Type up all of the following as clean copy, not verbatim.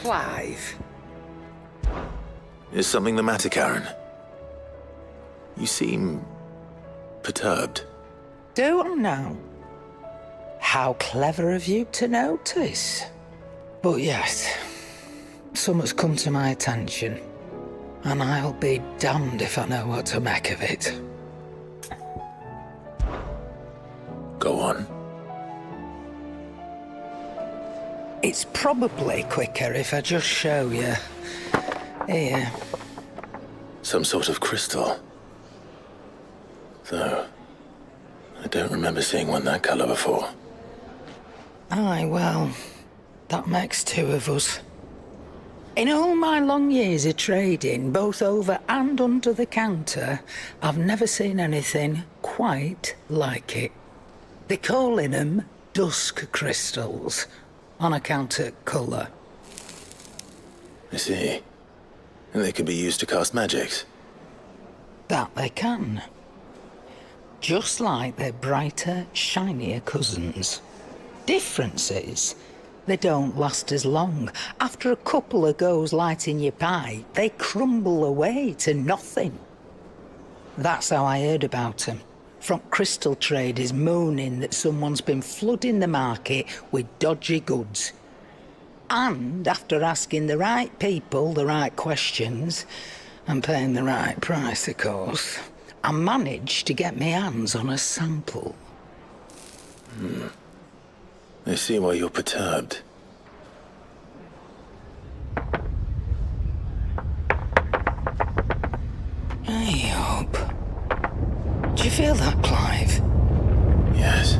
Clive. Is something the matter, Karen? You seem perturbed. Don't know. How clever of you to notice. But yes, something's come to my attention, and I'll be damned if I know what to make of it. Go on. It's probably quicker if I just show you. Here. Some sort of crystal. Though, I don't remember seeing one that colour before. Aye, well, that makes two of us. In all my long years of trading, both over and under the counter, I've never seen anything quite like it. They're calling them dusk crystals, on account of colour. I see. And they could be used to cast magics. That they can. Just like their brighter, shinier cousins. Difference is, they don't last as long. After a couple of goes lighting your pipe, they crumble away to nothing. That's how I heard about them. From crystal traders moaning that someone's been flooding the market with dodgy goods. And after asking the right people the right questions, and paying the right price, of course, I managed to get my hands on a sample. I see why you're perturbed. I hope. Do you feel that, Clive? Yes.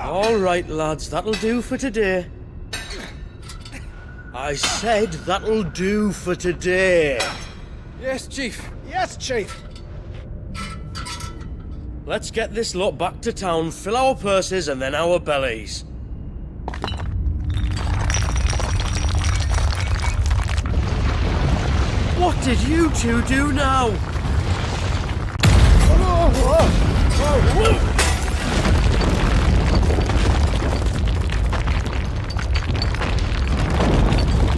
All right, lads, that'll do for today. I said that'll do for today. Yes, Chief. Yes, Chief. Let's get this lot back to town, fill our purses and then our bellies. What did you two do now?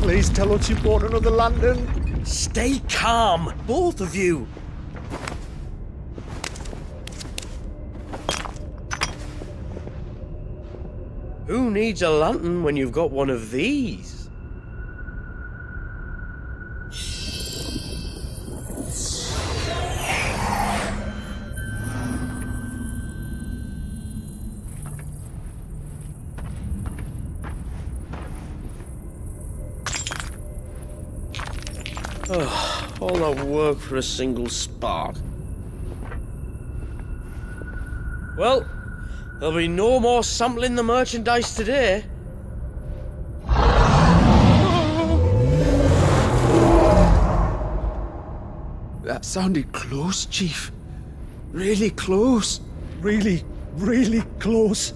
Please tell us you bought another lantern. Stay calm, both of you. Who needs a lantern when you've got one of these? All that work for a single spark. Well, there'll be no more sampling the merchandise today. That sounded close, Chief. Really close. Really, really close.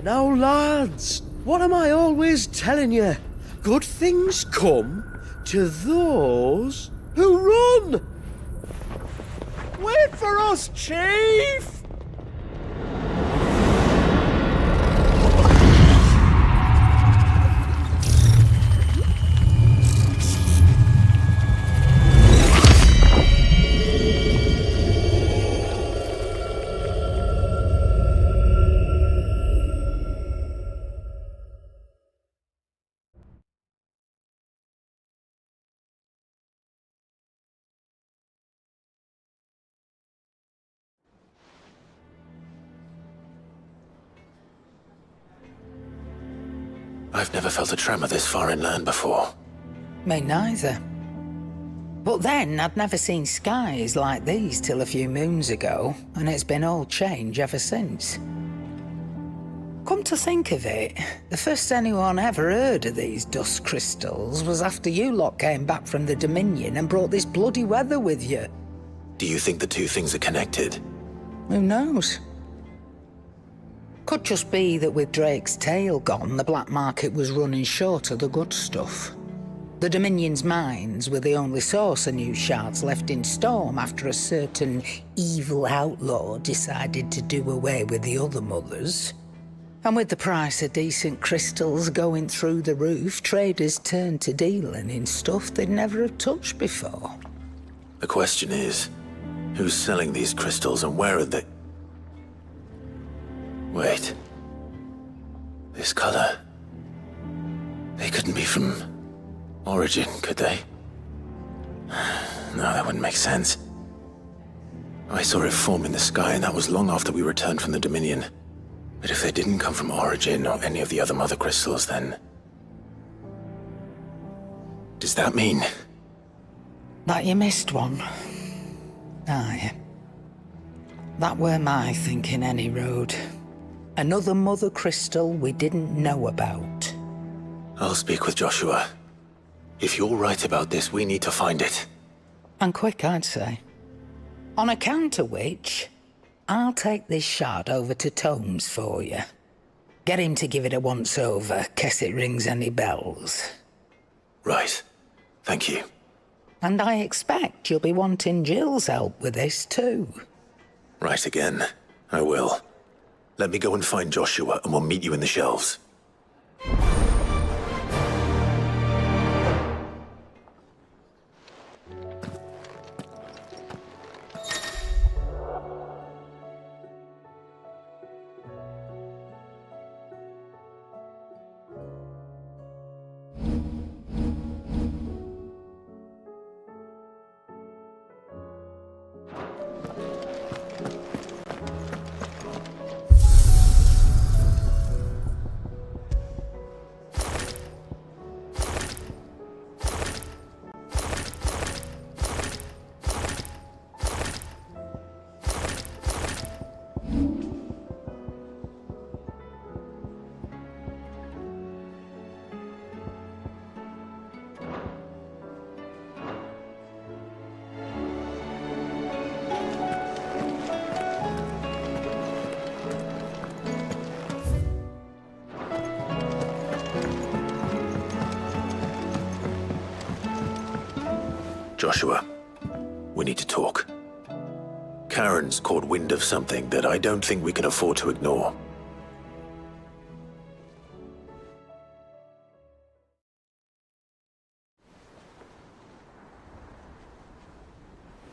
Now, lads, what am I always telling you? Good things come to those who run! Wait for us, Chief! I've never felt a tremor this far inland before. Me neither. But then I'd never seen skies like these till a few moons ago, and it's been all change ever since. Come to think of it, the first anyone ever heard of these dust crystals was after you lot came back from the Dominion and brought this bloody weather with you. Do you think the two things are connected? Who knows? Could just be that with Drake's tail gone, the black market was running short of the good stuff. The Dominion's mines were the only source of new shards left in Storm after a certain evil outlaw decided to do away with the other mothers. And with the price of decent crystals going through the roof, traders turned to dealing in stuff they'd never have touched before. The question is, who's selling these crystals and where are they? Wait. This color. They couldn't be from Origin, could they? No, that wouldn't make sense. I saw it form in the sky, and that was long after we returned from the Dominion. But if they didn't come from Origin or any of the other mother crystals, then... does that mean... That you missed one? Aye. That were my thinking, any road. Another mother crystal we didn't know about. I'll speak with Joshua. If you're right about this, we need to find it. And quick, I'd say. On account of which, I'll take this shard over to Tomes for you. Get him to give it a once-over, case it rings any bells. Right. Thank you. And I expect you'll be wanting Jill's help with this too. Right again. I will. Let me go and find Joshua, and we'll meet you in the shelves. Joshua, we need to talk. Karen's caught wind of something that I don't think we can afford to ignore.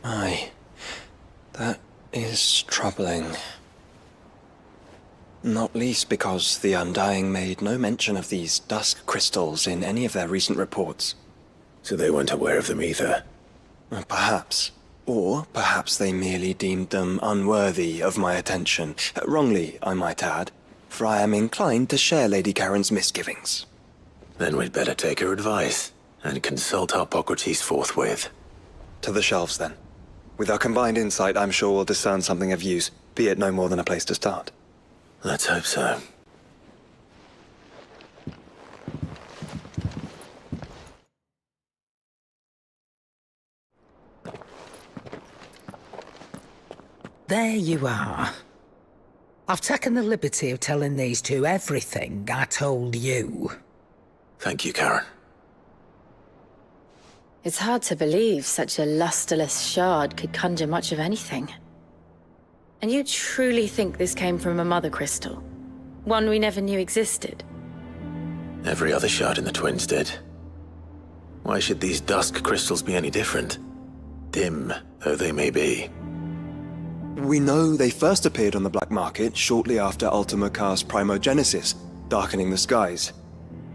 Aye, that is troubling. Not least because the Undying made no mention of these dusk crystals in any of their recent reports. So they weren't aware of them either. Perhaps. Or perhaps they merely deemed them unworthy of my attention. Wrongly, I might add, for I am inclined to share Lady Karen's misgivings. Then we'd better take her advice and consult Hippocrates forthwith. To the shelves, then. With our combined insight, I'm sure we'll discern something of use, be it no more than a place to start. Let's hope so. There you are. I've taken the liberty of telling these two everything I told you. Thank you, Karen. It's hard to believe such a lusterless shard could conjure much of anything. And you truly think this came from a mother crystal? One we never knew existed? Every other shard in the Twins did. Why should these dusk crystals be any different? Dim though they may be. We know they first appeared on the black market shortly after Ultima Car's primogenesis, darkening the skies.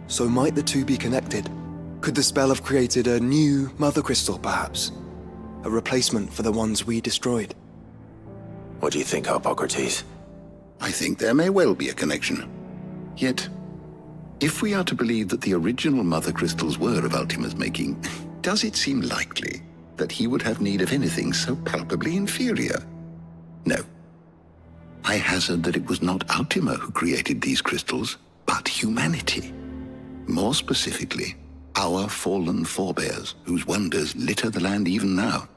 So might the two be connected? Could the spell have created a new mother crystal, perhaps? A replacement for the ones we destroyed? What do you think, Hippocrates? I think there may well be a connection. Yet, If we are to believe that the original mother crystals were of Ultima's making, does it seem likely that he would have need of anything so palpably inferior? No. I hazard that it was not Ultima who created these crystals, but humanity. More specifically, our fallen forebears, whose wonders litter the land even now.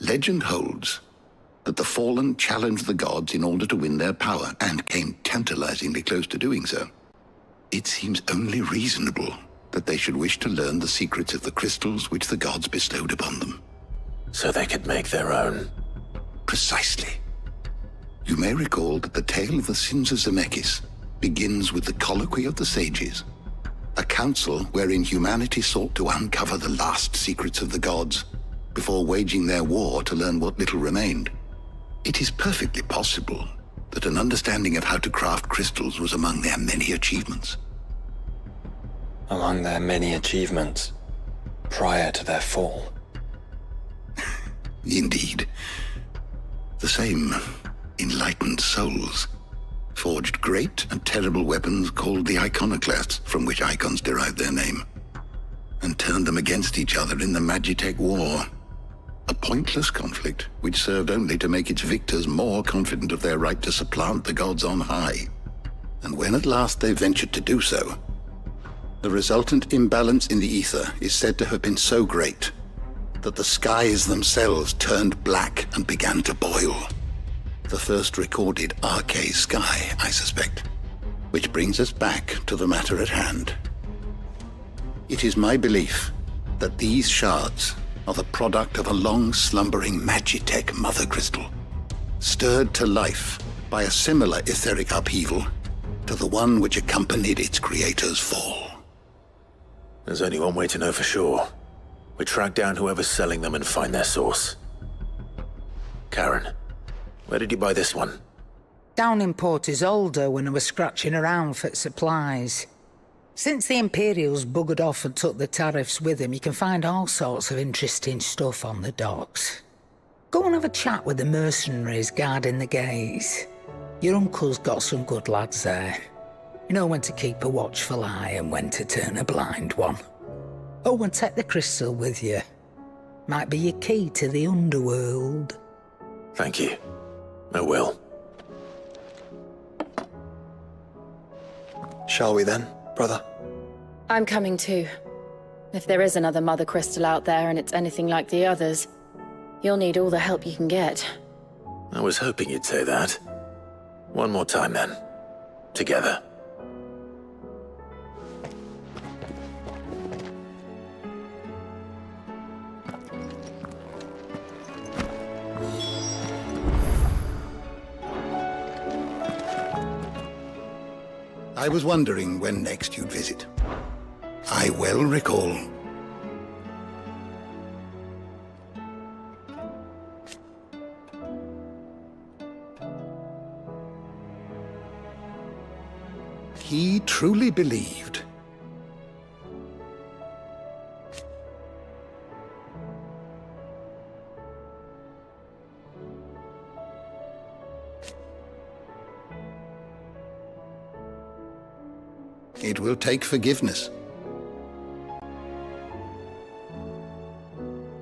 Legend holds that the fallen challenged the gods in order to win their power, and came tantalizingly close to doing so. It seems only reasonable that they should wish to learn the secrets of the crystals which the gods bestowed upon them. So they could make their own. Precisely. You may recall that the tale of the sins of Zemeckis begins with the colloquy of the sages, a council wherein humanity sought to uncover the last secrets of the gods before waging their war to learn what little remained. It is perfectly possible that an understanding of how to craft crystals was among their many achievements. Among their many achievements, prior to their fall. Indeed. The same enlightened souls forged great and terrible weapons called the iconoclasts, from which icons derived their name, and turned them against each other in the Magitech War. A pointless conflict which served only to make its victors more confident of their right to supplant the gods on high. And when at last they ventured to do so, the resultant imbalance in the ether is said to have been so great that the skies themselves turned black and began to boil. The first recorded arcane sky, I suspect. Which brings us back to the matter at hand. It is my belief that these shards are the product of a long-slumbering Magitech mother crystal, stirred to life by a similar etheric upheaval to the one which accompanied its creator's fall. There's only one way to know for sure. We track down whoever's selling them and find their source. Karen, where did you buy this one? Down in Port Isolde when I was scratching around for supplies. Since the Imperials buggered off and took the tariffs with them, you can find all sorts of interesting stuff on the docks. Go and have a chat with the mercenaries guarding the gates. Your uncle's got some good lads there. You know when to keep a watchful eye and when to turn a blind one. Oh, and take the crystal with you. Might be your key to the underworld. Thank you. I will. Shall we then, brother? I'm coming too. If there is another mother crystal out there and it's anything like the others, you'll need all the help you can get. I was hoping you'd say that. One more time then. Together. I was wondering when next you'd visit. I well recall. He truly believed. It will take forgiveness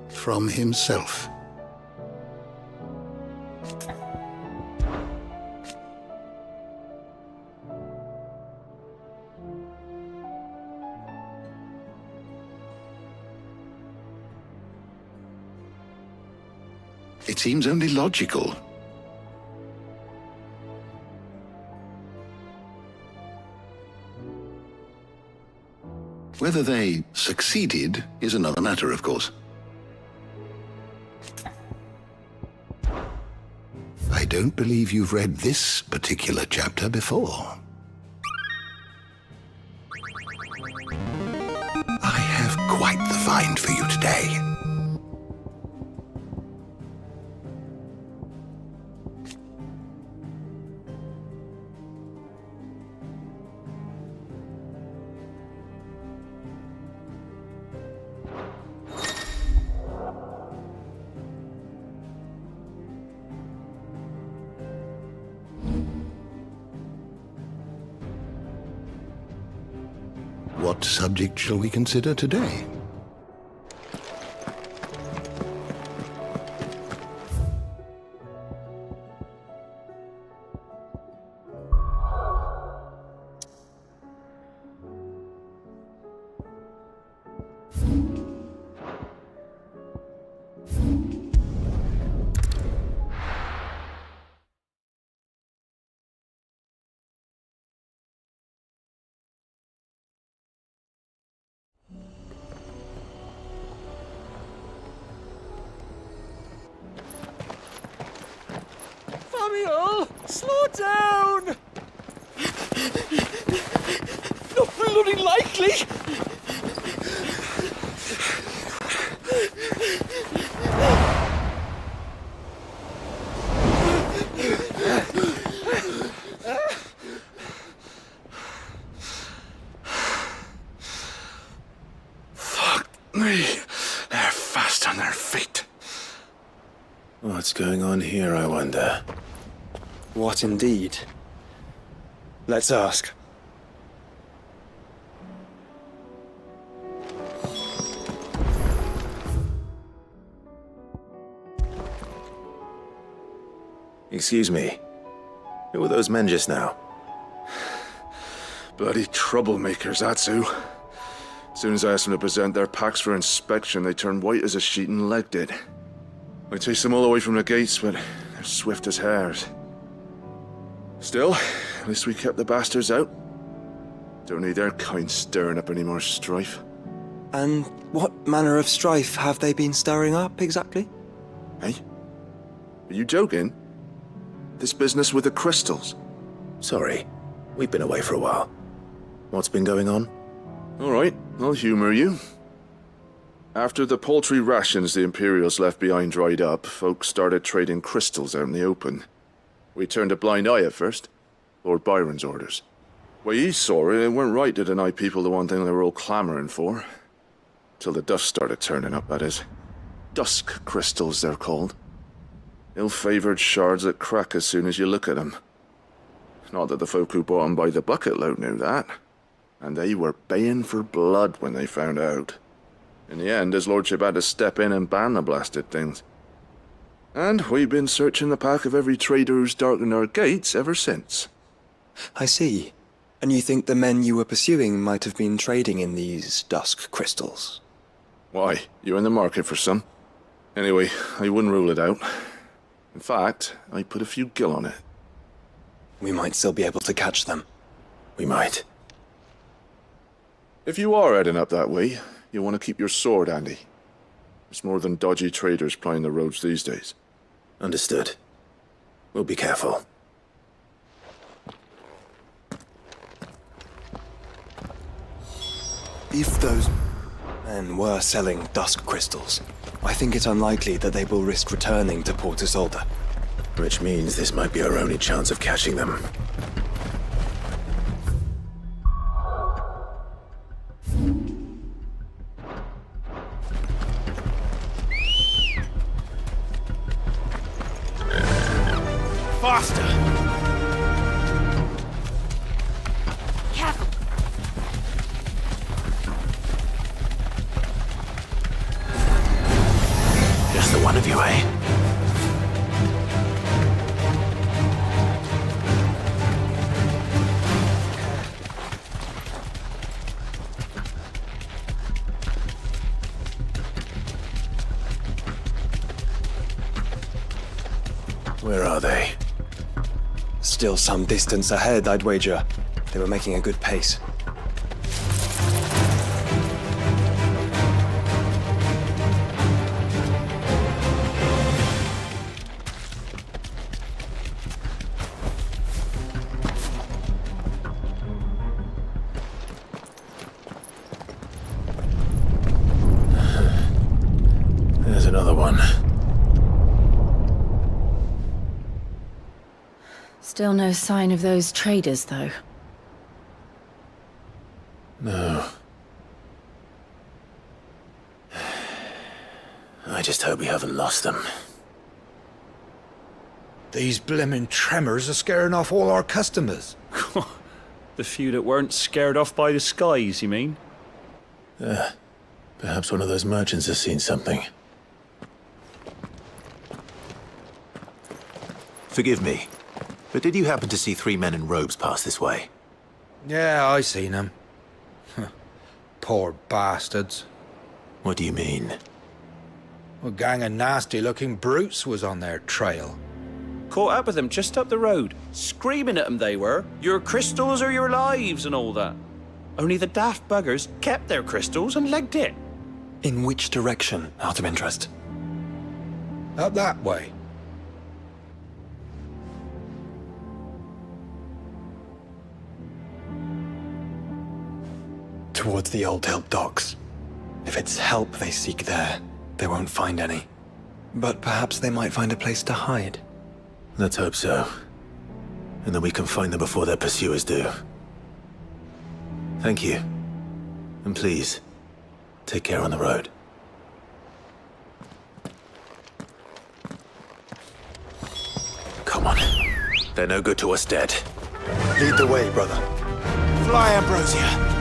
from himself. It seems only logical. Whether they succeeded is another matter, of course. I don't believe you've read this particular chapter before. I have quite the find for you today. What subject shall we consider today? Samuel, slow down! Not bloody likely! Fuck me. They're fast on their feet. What's going on here, I wonder? What indeed? Let's ask. Excuse me. Who were those men just now? Bloody troublemakers, that's who. As soon as I asked them to present their packs for inspection, they turned white as a sheet and legged it. I chased them all away from the gates, but they're swift as hares. Still, at least we kept the bastards out. Don't need their kind stirring up any more strife. And what manner of strife have they been stirring up, exactly? Hey? Are you joking? This business with the crystals? Sorry. We've been away for a while. What's been going on? All right, I'll humor you. After the paltry rations the Imperials left behind dried up, folks started trading crystals out in the open. We turned a blind eye at first. Lord Byron's orders. Way he saw it, it weren't right to deny people the one thing they were all clamoring for. Till the dust started turning up, that is. Dusk crystals, they're called. Ill-favored shards that crack as soon as you look at them. Not that the folk who bought them by the bucket load knew that. And they were baying for blood when they found out. In the end, his lordship had to step in and ban the blasted things. And we've been searching the pack of every trader who's darkened our gates ever since. I see. And you think the men you were pursuing might have been trading in these dusk crystals? Why, you're in the market for some. Anyway, I wouldn't rule it out. In fact, I put a few gil on it. We might still be able to catch them. We might. If you are heading up that way, you'll want to keep your sword handy. There's more than dodgy traders plying the roads these days. Understood. We'll be careful. If those men were selling dusk crystals, I think it's unlikely that they will risk returning to Port Isolde. Which means this might be our only chance of catching them. Faster! Careful! Just the one of you, eh? Where are they? Still some distance ahead, I'd wager. They were making a good pace. There's another one. Still no sign of those traders, though. No. I just hope we haven't lost them. These blimmin' tremors are scaring off all our customers. The few that weren't scared off by the skies, you mean? Perhaps one of those merchants has seen something. Forgive me, but did you happen to see 3 men in robes pass this way? Yeah, I seen him. Poor bastards. What do you mean? A gang of nasty-looking brutes was on their trail. Caught up with them just up the road, screaming at them they were. Your crystals are your lives and all that. Only the daft buggers kept their crystals and legged it. In which direction, out of interest? Up that way. Towards the Old Hill docks. If it's help they seek there, they won't find any. But perhaps they might find a place to hide. Let's hope so. And then we can find them before their pursuers do. Thank you. And please, take care on the road. Come on. They're no good to us dead. Lead the way, brother. Fly, Ambrosia!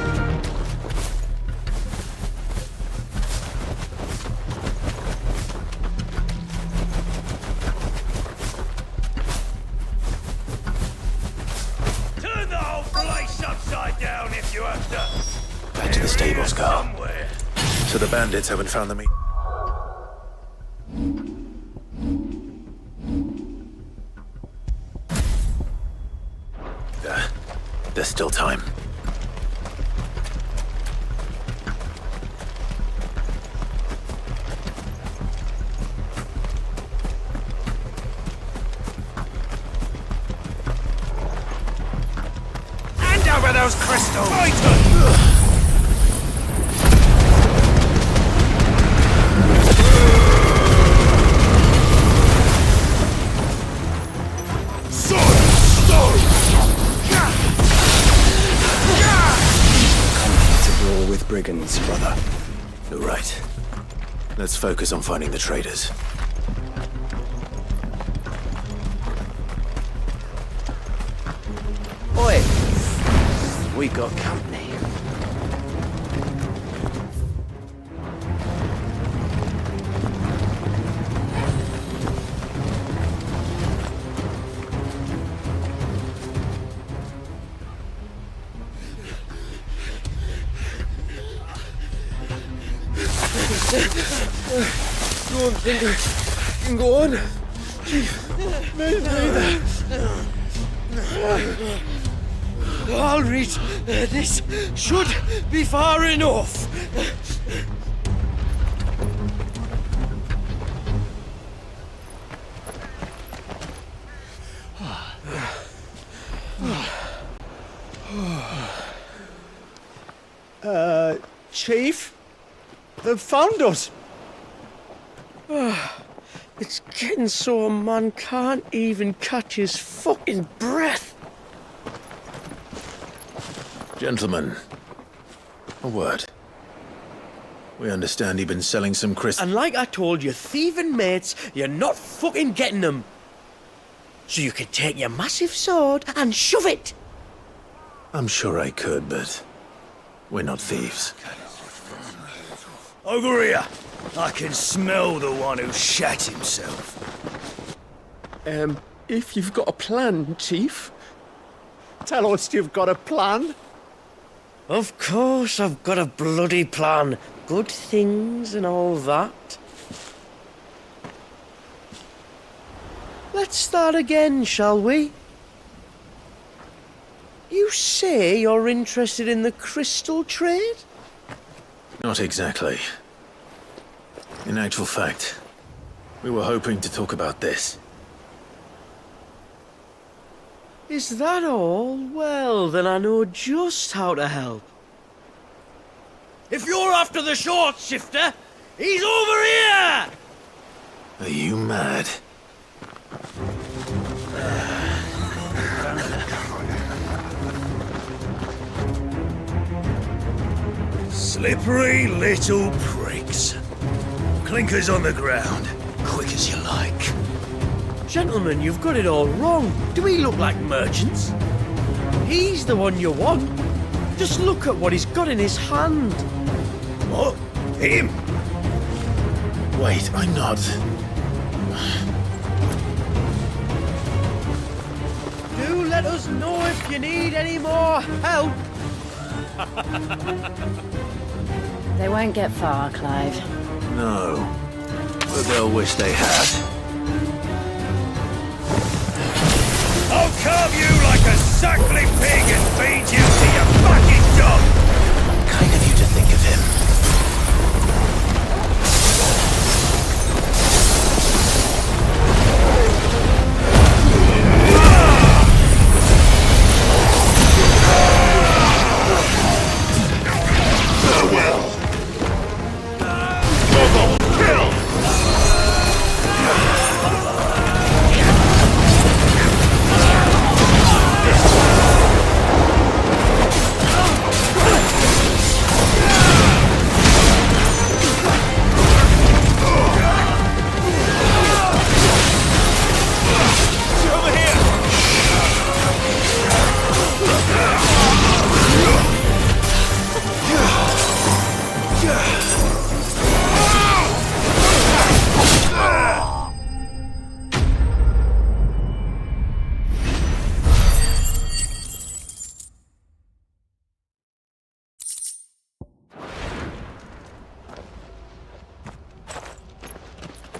Turn the whole place upside down if you have to. Back to the stables, Carl. Somewhere. So the bandits haven't found the meat. There's still time. Hand over those crystals! With brigands, brother. You're right. Let's focus on finding the traitors. Oi! We got company. Go on, Finger. You can go on. I'll read. This should be far enough. Chief? They've found us. It's getting so a man can't even catch his fucking breath. Gentlemen, a word. We understand you've been selling some crystals. And like I told your thieving mates, you're not fucking getting them. So you can take your massive sword and shove it. I'm sure I could, but we're not thieves. Over here. I can smell the one who shat himself. If you've got a plan, Chief, tell us you've got a plan. Of course I've got a bloody plan. Good things and all that. Let's start again, shall we? You say you're interested in the crystal trade? Not exactly. In actual fact, we were hoping to talk about this. Is that all? Well, then I know just how to help. If you're after the short shifter, he's over here! Are you mad? Slippery little pricks. Clinkers on the ground, quick as you like. Gentlemen, you've got it all wrong. Do we look like merchants? He's the one you want. Just look at what he's got in his hand. What? Him? Wait, I'm not. Do let us know if you need any more help. They won't get far, Clive. No. But they'll wish they had. I'll carve you like a suckling pig and feed you to your fucking dog! Kind of you to think of him.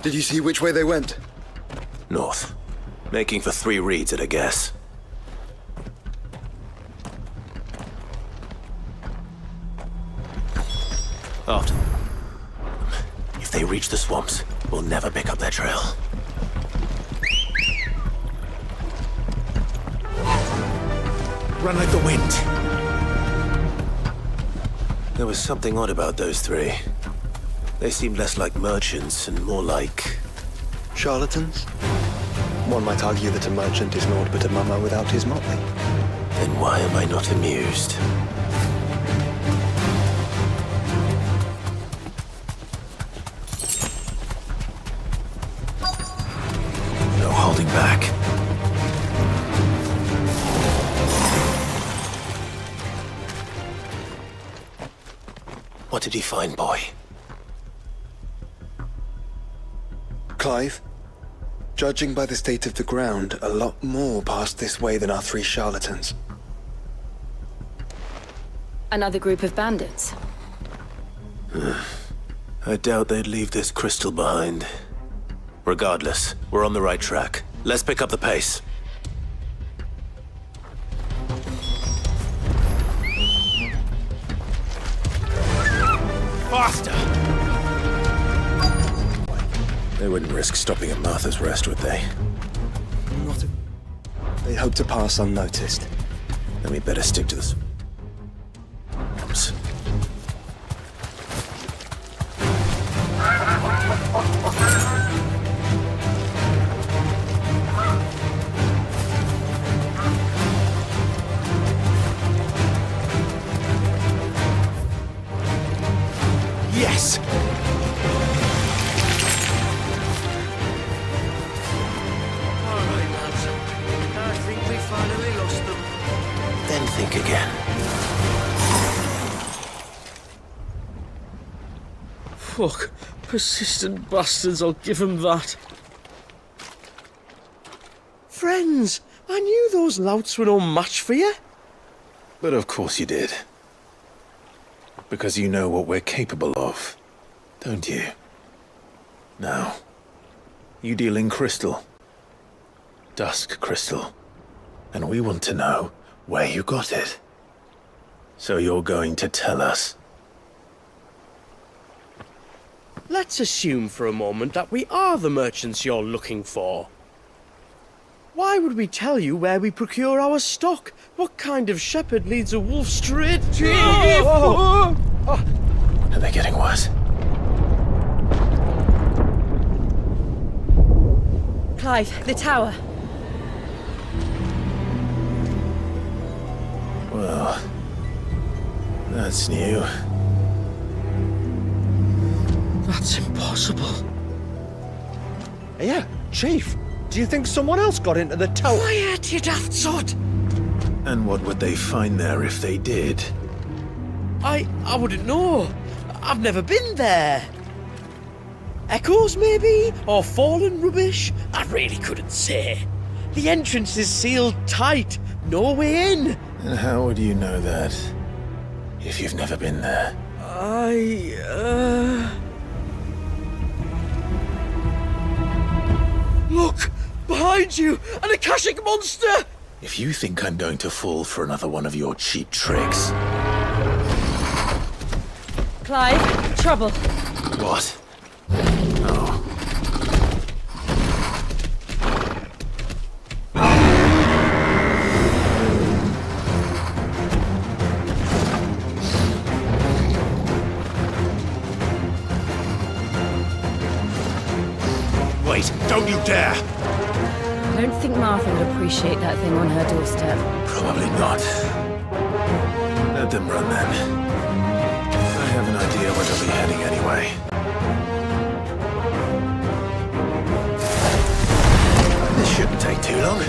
Did you see which way they went? North. Making for 3 reads at a guess. After. If they reach the swamps, we'll never pick up their trail. Run like the wind. There was something odd about those 3. They seemed less like merchants and more like... Charlatans? One might argue that a merchant is naught but a mummer without his motley. Then why am I not amused? No holding back. What did he find, boy? Clive, judging by the state of the ground, a lot more passed this way than our 3 charlatans. Another group of bandits. I doubt they'd leave this crystal behind. Regardless, we're on the right track. Let's pick up the pace. Faster! They wouldn't risk stopping at Martha's Rest, would they? They hope to pass unnoticed. Then we better stick to this. Yes! Alright, lads. I think we finally lost them. Then think again. Fuck. Persistent bastards, I'll give them that. Friends, I knew those louts were no match for you. But of course you did. Because you know what we're capable of, don't you? Now, you deal in crystal. Dusk crystal. And we want to know where you got it. So you're going to tell us. Let's assume for a moment that we are the merchants you're looking for. Why would we tell you where we procure our stock? What kind of shepherd leads a wolf straight to... Are they getting worse? Clive, the tower. Well, that's new. That's impossible. Yeah, Chief. Do you think someone else got into the tower? Quiet, you daft sod! And what would they find there if they did? I wouldn't know. I've never been there. Echoes, maybe? Or fallen rubbish? I really couldn't say. The entrance is sealed tight. No way in. And how would you know that if you've never been there? Look! Behind you! An Akashic monster! If you think I'm going to fall for another one of your cheap tricks... Clive, trouble. What? Oh. Wait, don't you dare! I don't think Martha would appreciate that thing on her doorstep. Probably not. Let them run then. I have an idea where they'll be heading anyway. This shouldn't take too long.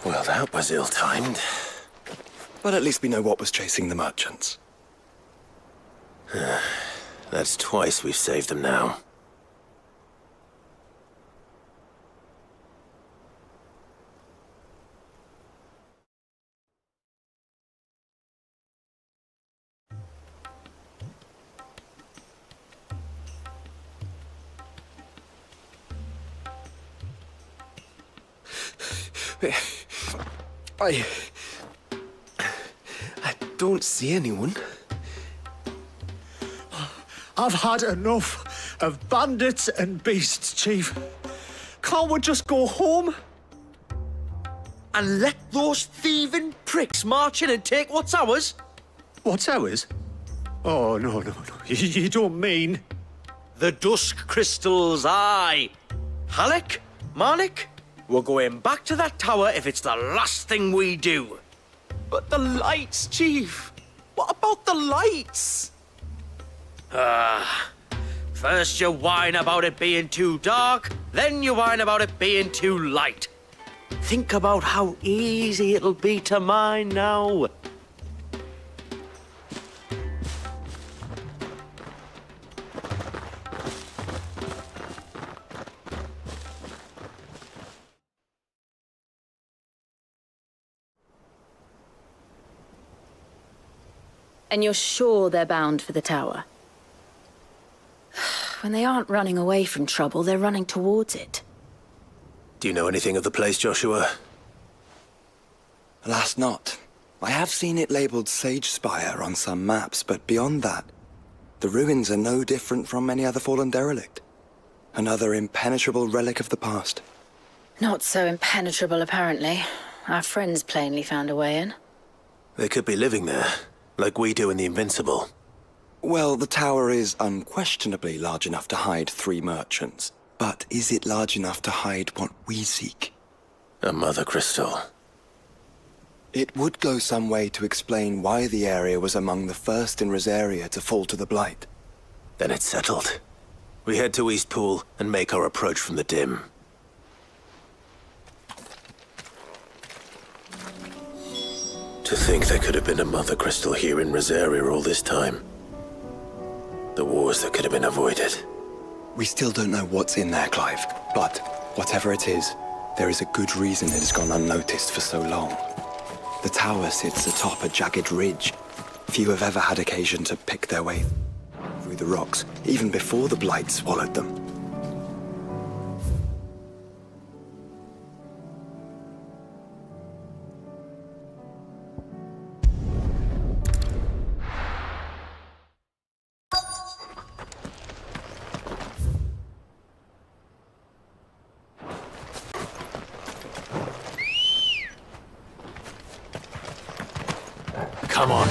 Well, that was ill-timed. But at least we know what was chasing the merchants. That's twice we've saved them now. I don't see anyone. I've had enough of bandits and beasts, Chief. Can't we just go home? And let those thieving pricks march in and take what's ours? What's ours? Oh, no. You don't mean... The dusk crystals, aye. Halleck? Marnik? We're going back to that tower if it's the last thing we do. But the lights, Chief! What about the lights? First you whine about it being too dark, then you whine about it being too light. Think about how easy it'll be to mine now. And you're sure they're bound for the tower? When they aren't running away from trouble, they're running towards it. Do you know anything of the place, Joshua? Alas, not. I have seen it labeled Sage Spire on some maps, but beyond that, the ruins are no different from any other fallen derelict. Another impenetrable relic of the past. Not so impenetrable, apparently. Our friends plainly found a way in. They could be living there, like we do in the Invincible. Well, the tower is unquestionably large enough to hide 3 merchants. But is it large enough to hide what we seek? A mother crystal. It would go some way to explain why the area was among the first in Rosaria to fall to the Blight. Then it's settled. We head to Eastpool and make our approach from the dim. To think there could have been a Mother Crystal here in Rosaria all this time. The wars that could have been avoided. We still don't know what's in there, Clive, but whatever it is, there is a good reason it has gone unnoticed for so long. The tower sits atop a jagged ridge. Few have ever had occasion to pick their way through the rocks, even before the Blight swallowed them. Come on.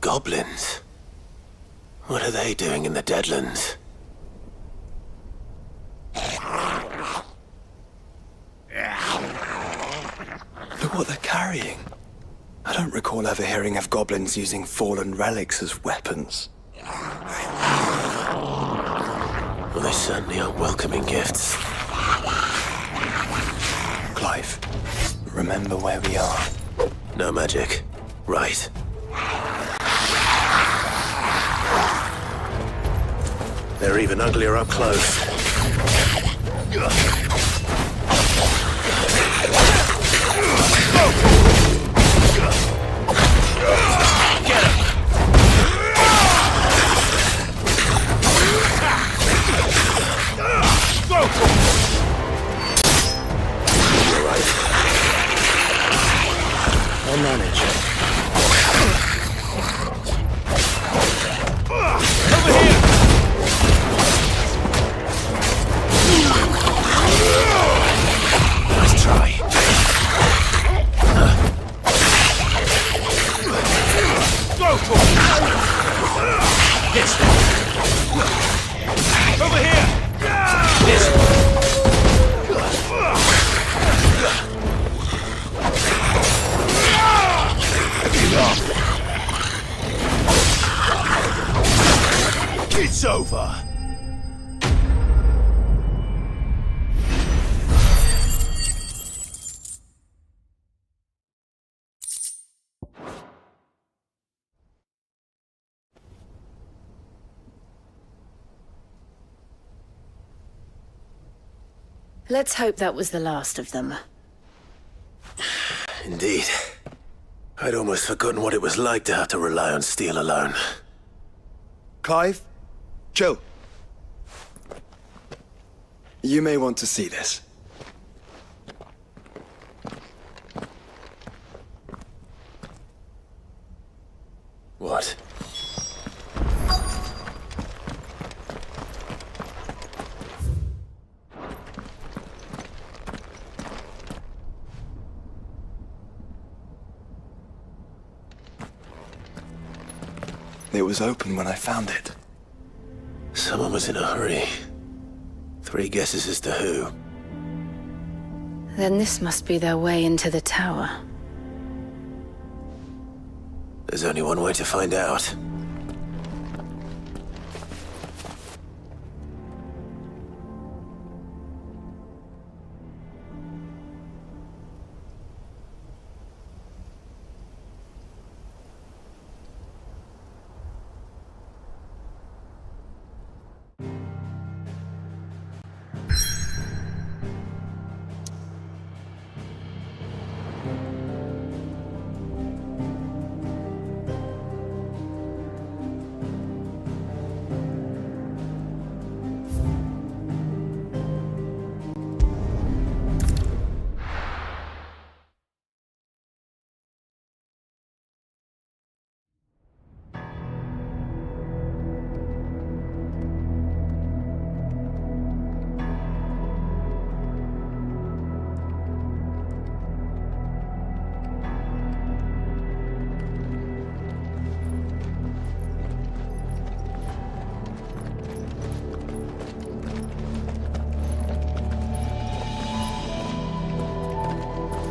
Goblins? What are they doing in the Deadlands? Look what they're carrying. I don't recall ever hearing of goblins using fallen relics as weapons. Well, they certainly aren't welcoming gifts. Clive, remember where we are. No magic. Right. They're even uglier up close. Get him! You're right. I'll manage. Over here! Nice try. Go for it! Yes. Over here! Yes. It's over! Let's hope that was the last of them. Indeed. I'd almost forgotten what it was like to have to rely on steel alone. Clive, chill. You may want to see this. What? It was open when I found it. Someone was in a hurry. 3 guesses as to who. Then this must be their way into the tower. There's only one way to find out.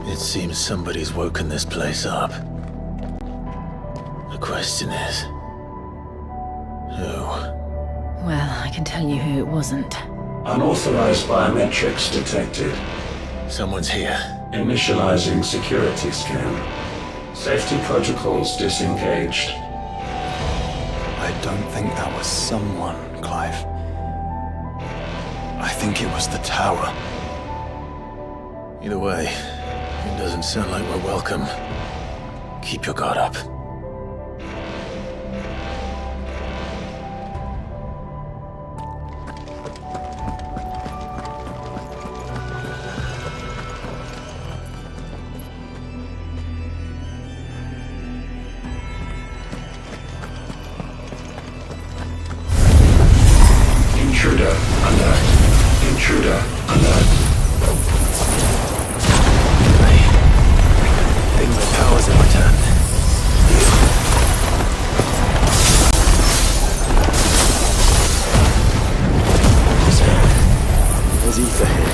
It seems somebody's woken this place up. The question is, who? Well, I can tell you who it wasn't. Unauthorized biometrics detected. Someone's here. Initializing security scan. Safety protocols disengaged. I don't think that was someone, Clive. I think it was the tower. Either way, it doesn't sound like we're welcome. Keep your guard up. Intruder alert. Intruder alert. I think the power's in return. There's ether here.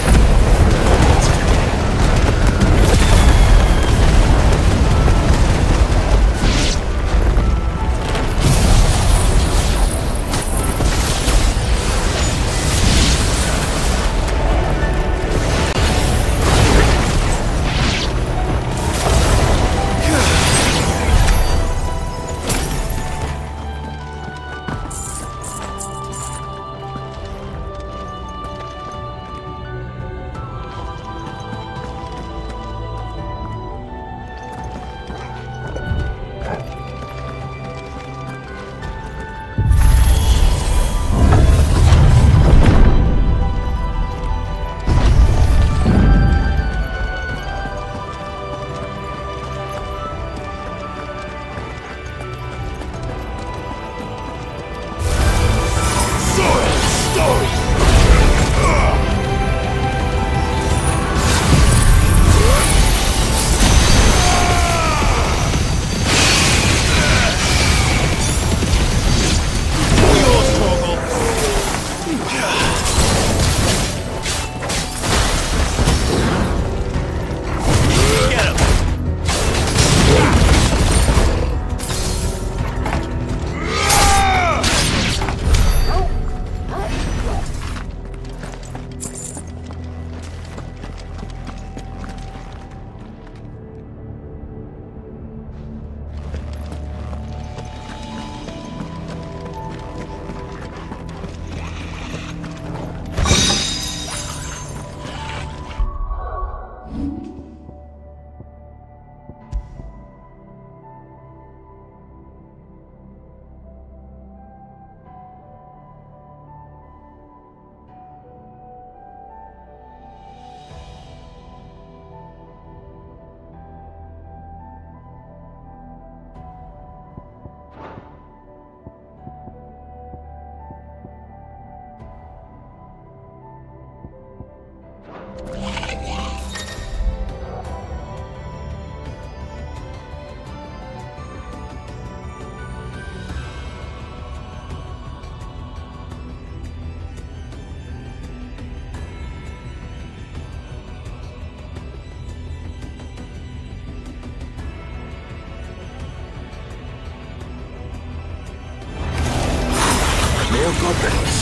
goblins.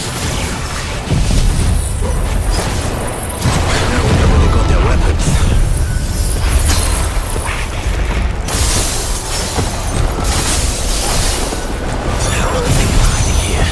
Now we know where they got their weapons. How are they hiding here?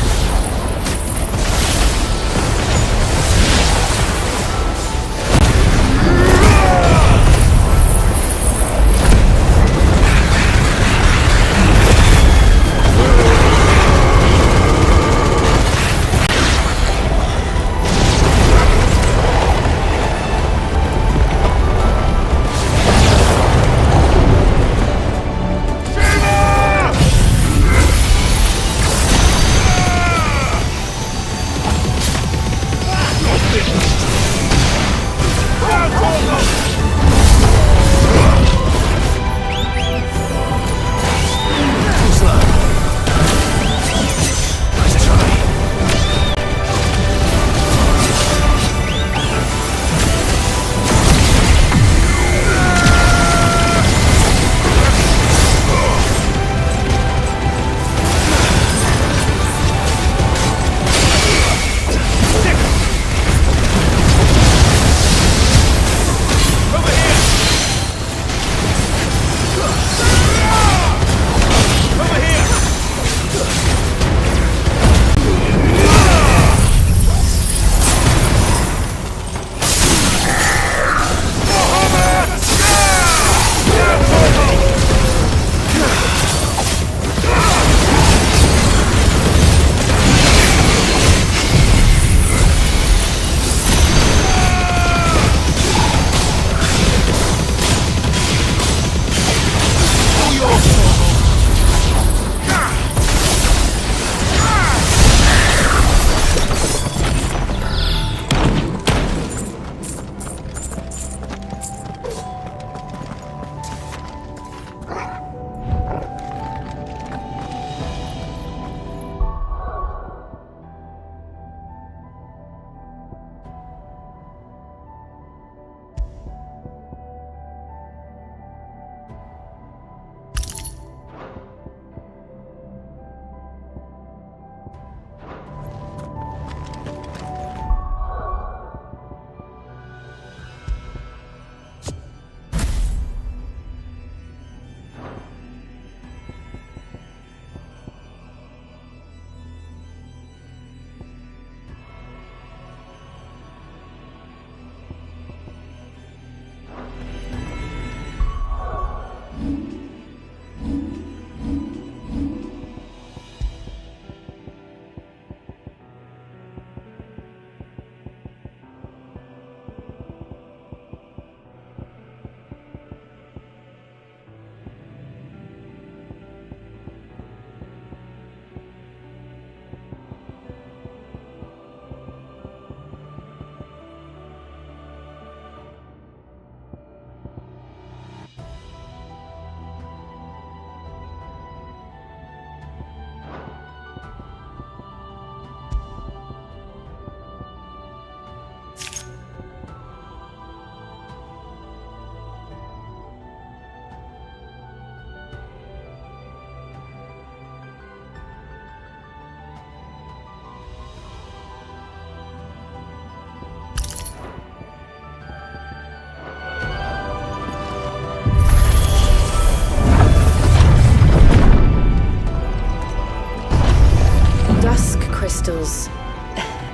Crystals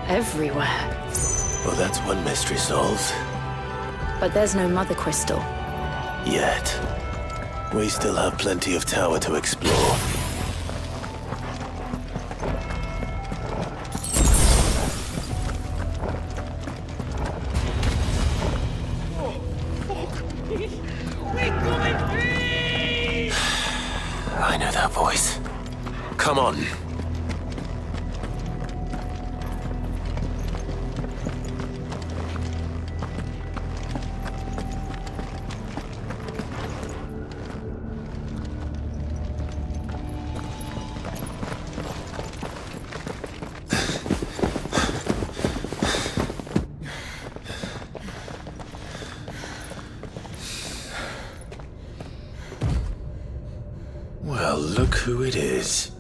everywhere. Well, that's one mystery solved. But there's no mother crystal. Yet. We still have plenty of tower to explore. I know that voice. Come on. Well, look who it is.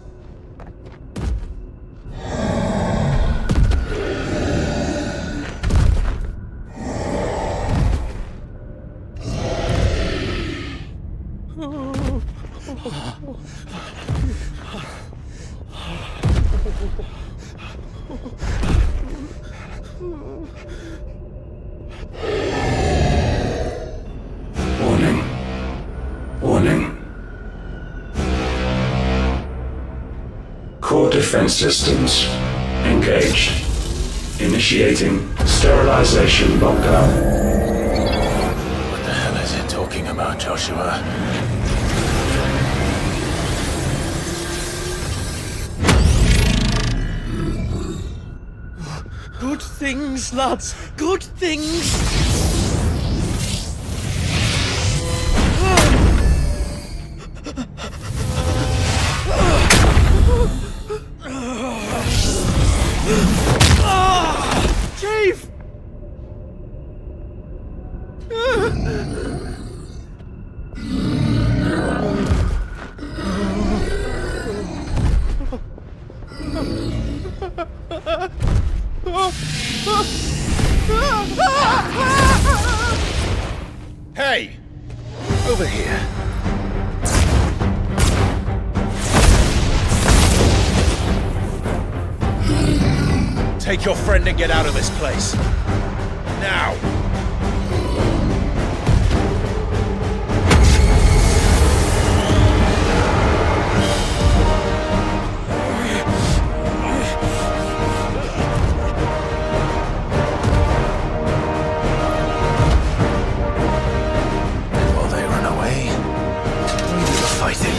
Core defense systems engaged. Initiating sterilization lockdown. What the hell is it talking about, Joshua? Good things, lads. Good things. Chief! Hey! Over here. Take your friend and get out of this place. Now! While they run away, we do the fighting.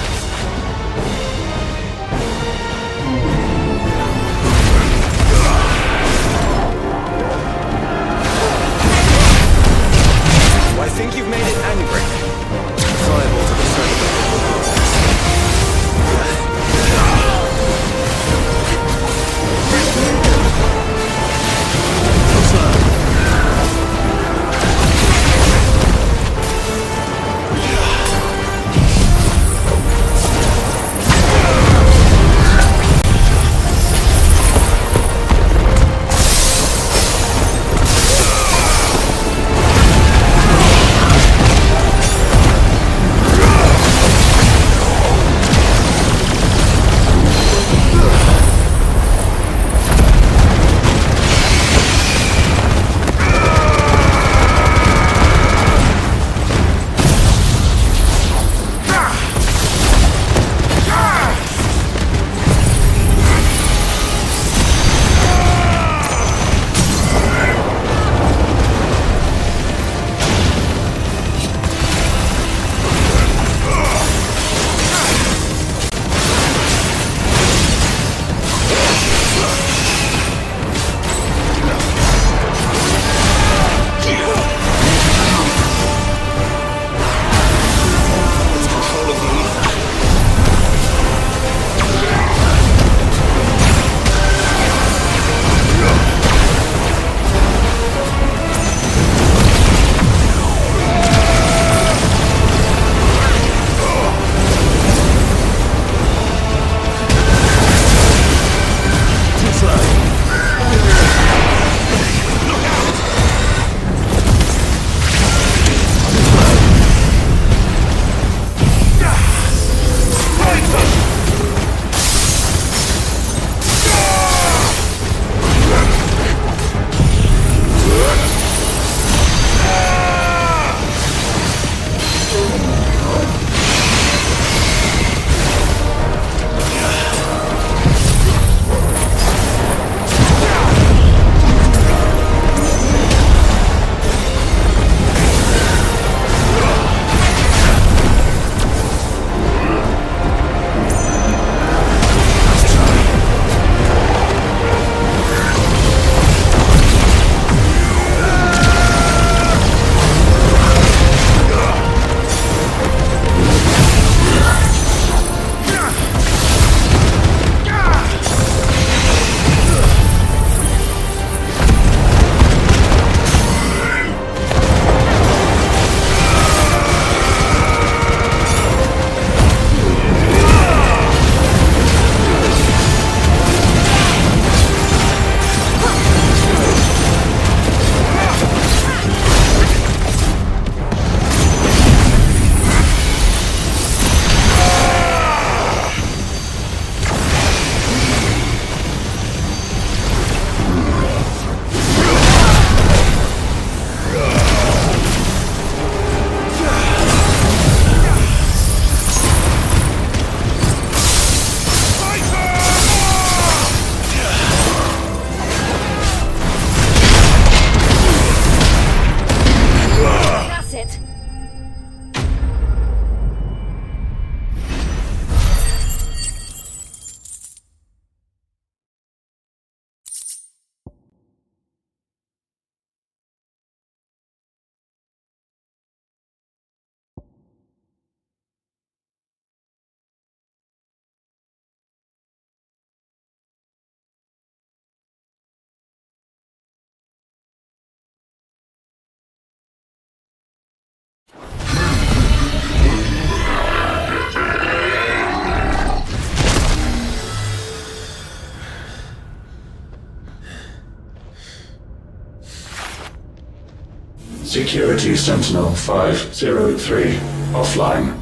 Security Sentinel 503 offline.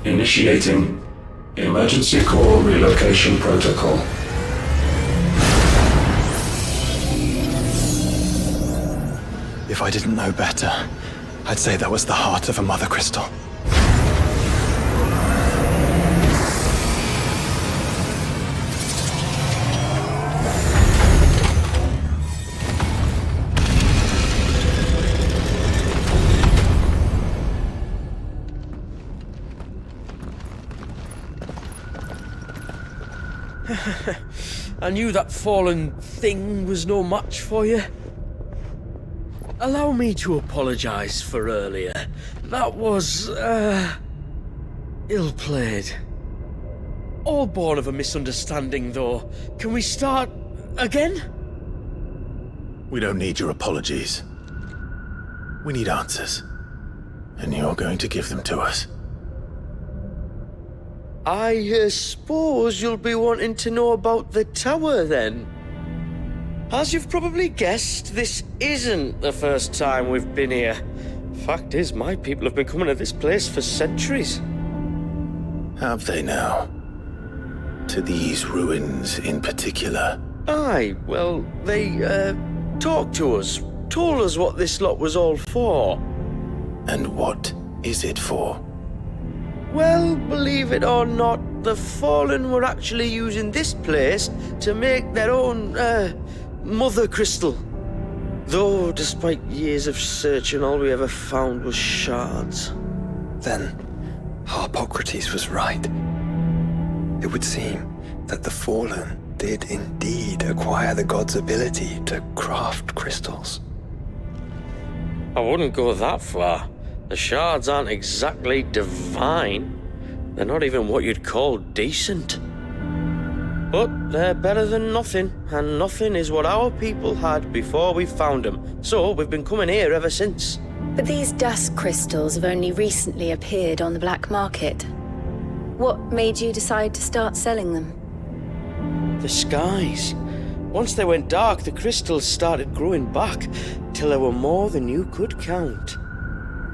Initiating Emergency Core Relocation Protocol. If I didn't know better, I'd say that was the heart of a mother crystal. I knew that fallen thing was no match for you. Allow me to apologize for earlier. That was, ill-played. All born of a misunderstanding, though. Can we start again? We don't need your apologies. We need answers. And you're going to give them to us. I suppose you'll be wanting to know about the tower, then. As you've probably guessed, this isn't the first time we've been here. Fact is, my people have been coming to this place for centuries. Have they now? To these ruins in particular? Aye, well, they, talked to us, told us what this lot was all for. And what is it for? Well, believe it or not, the Fallen were actually using this place to make their own, mother crystal. Though, despite years of searching, all we ever found was shards. Then, Harpocrates was right. It would seem that the Fallen did indeed acquire the god's ability to craft crystals. I wouldn't go that far. The shards aren't exactly divine. They're not even what you'd call decent. But they're better than nothing, and nothing is what our people had before we found them. So we've been coming here ever since. But these dust crystals have only recently appeared on the black market. What made you decide to start selling them? The skies. Once they went dark, the crystals started growing back, till there were more than you could count.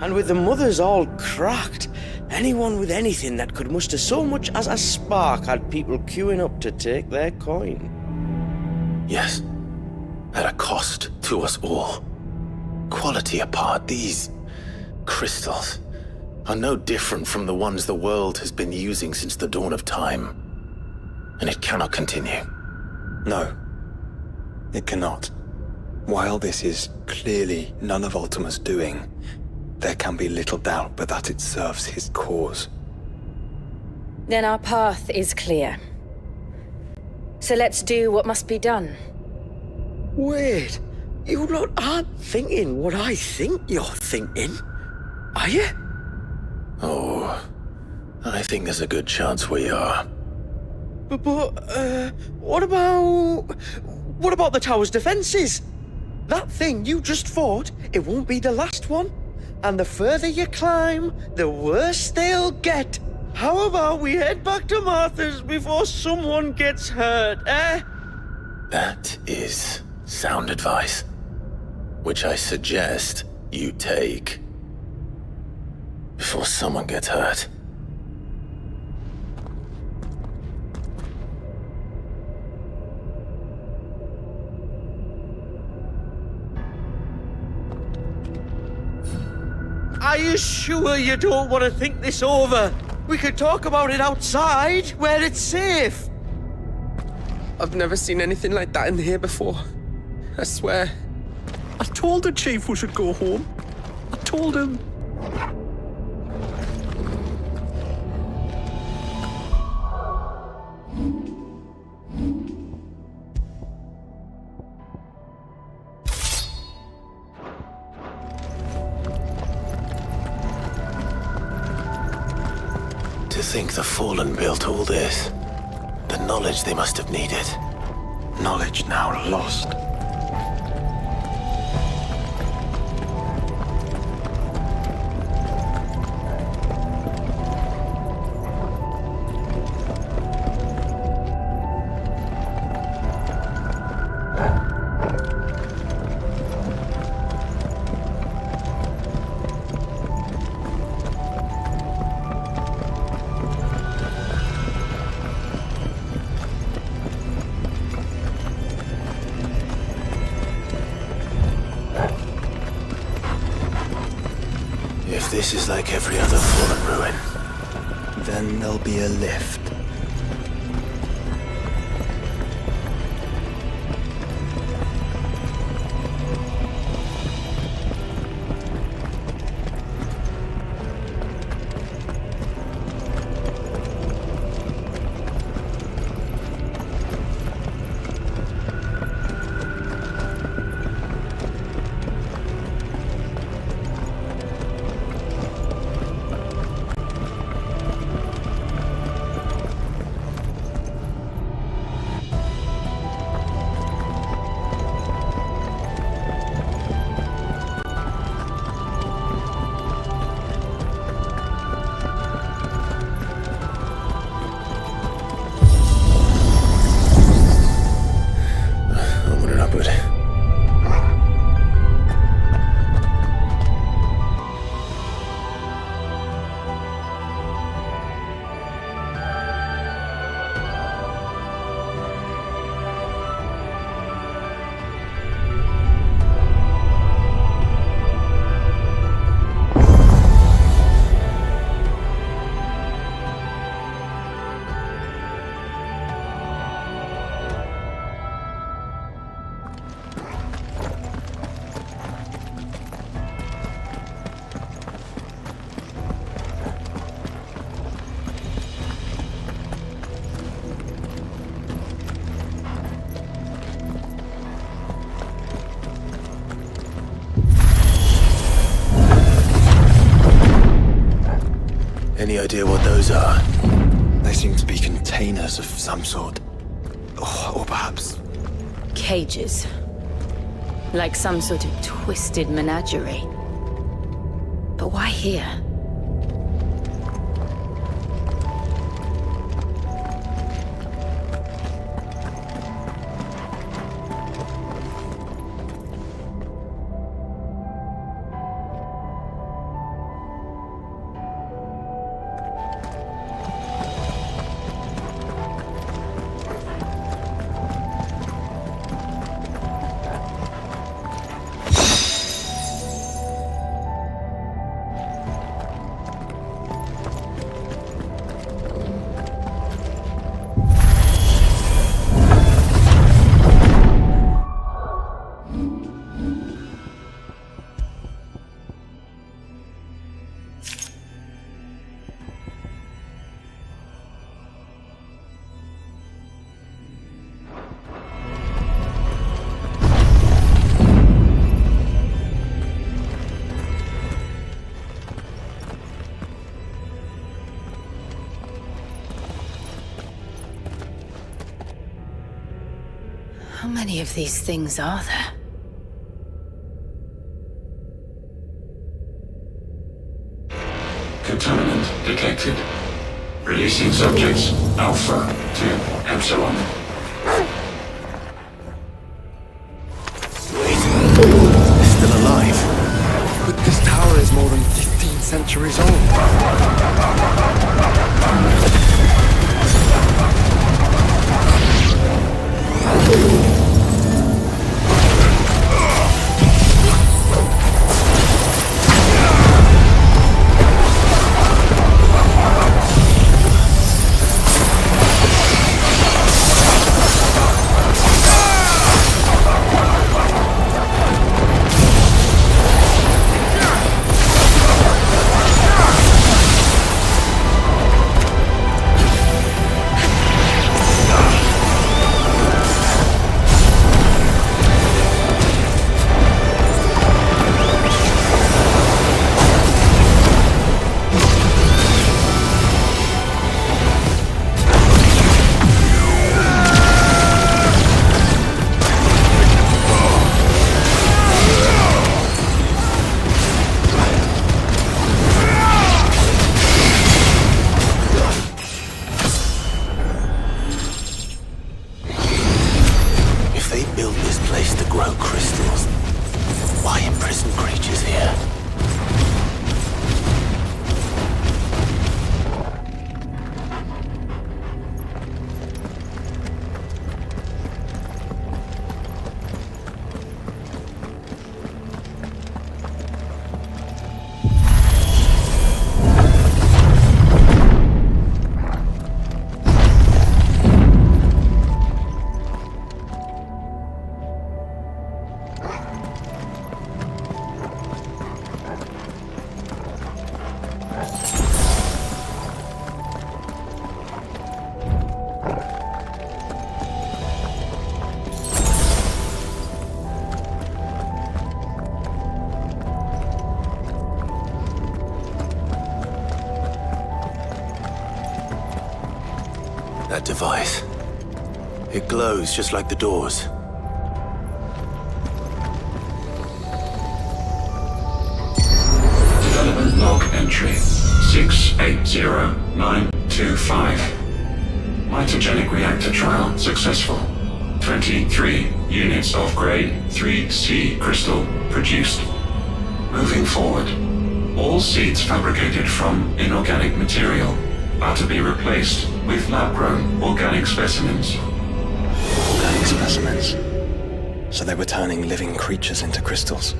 And with the mothers all cracked, anyone with anything that could muster so much as a spark had people queuing up to take their coin. Yes. At a cost to us all. Quality apart, these crystals are no different from the ones the world has been using since the dawn of time. And it cannot continue. No, it cannot. While this is clearly none of Ultima's doing, there can be little doubt but that it serves his cause. Then our path is clear. So let's do what must be done. Wait, you lot aren't thinking what I think you're thinking, are you? Oh, I think there's a good chance we are. But what about the tower's defenses? That thing you just fought, it won't be the last one. And the further you climb, the worse they'll get. How about we head back to Martha's before someone gets hurt, eh? That is sound advice, which I suggest you take before someone gets hurt. Are you sure you don't want to think this over? We could talk about it outside, where it's safe. I've never seen anything like that in here before. I swear. I told the chief we should go home. I told him. To think the Fallen built all this. The knowledge they must have needed. Knowledge now lost. This is like every other fallen ruin. Then there'll be a lift. Any idea what those are? They seem to be containers of some sort. Or perhaps... Cages. Like some sort of twisted menagerie. But why here? How many of these things are there? Contaminant detected. Releasing subjects Alpha to Epsilon. They're still alive. But this tower is more than 15 centuries old. That device. It glows just like the doors. Development log entry 680925. Mitogenic reactor trial successful. 23 units of grade 3C crystal produced. Moving forward. All seeds fabricated from inorganic material are to be replaced with lab-grown organic specimens. Organic specimens. So they were turning living creatures into crystals.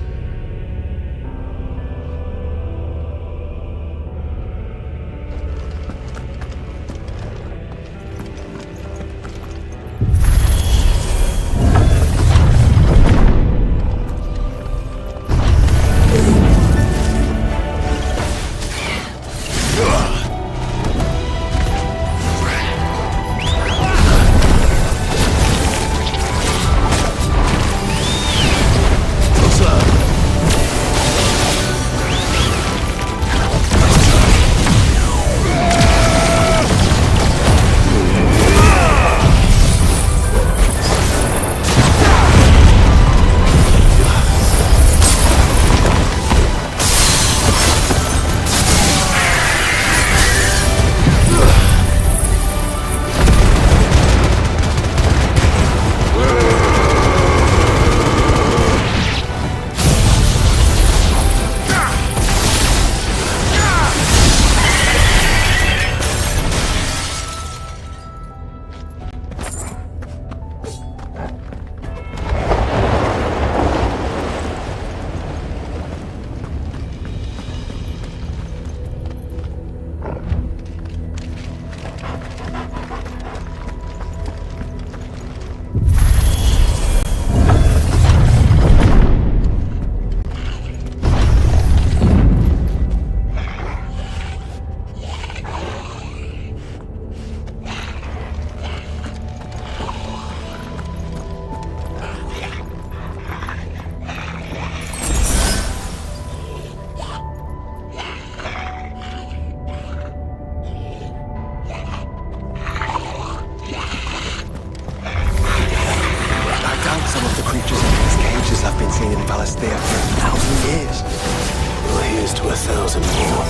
Well, here's to 1,000 more.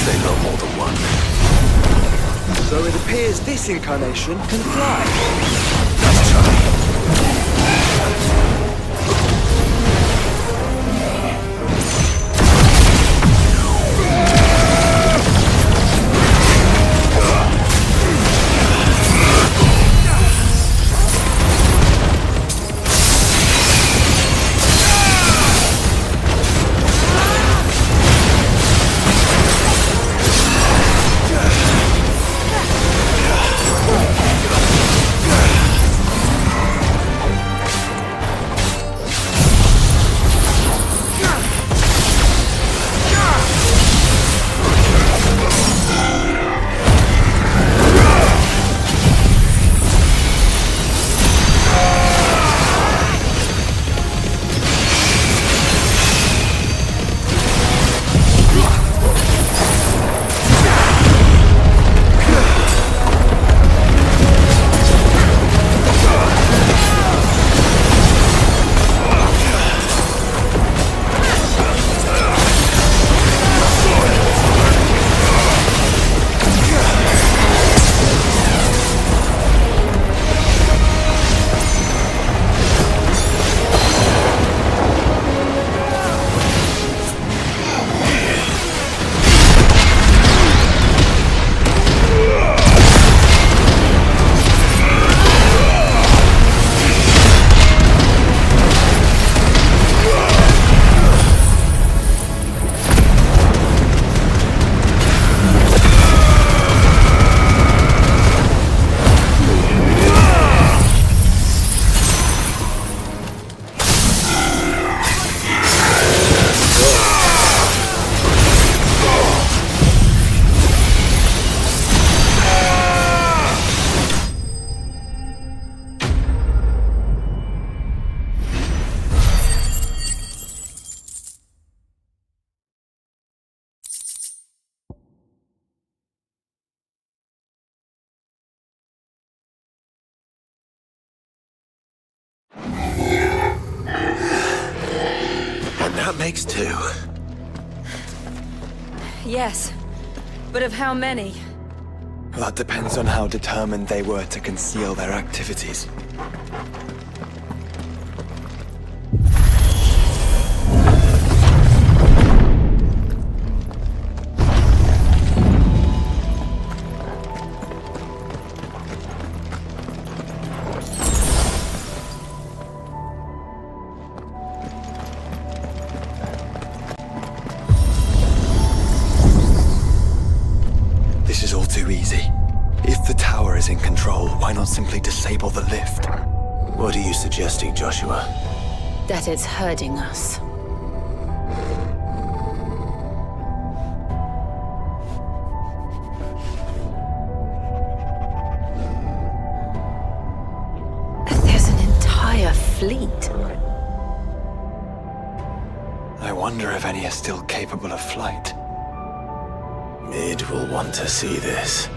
They know more than one. So it appears this incarnation can fly. Let's try. That makes two. Yes, but of how many? That depends on how determined they were to conceal their activities. This is all too easy. If the tower is in control, why not simply disable the lift? What are you suggesting, Joshua? That it's hurting us. There's an entire fleet. I wonder if any are still capable of flight. Mid will want to see this.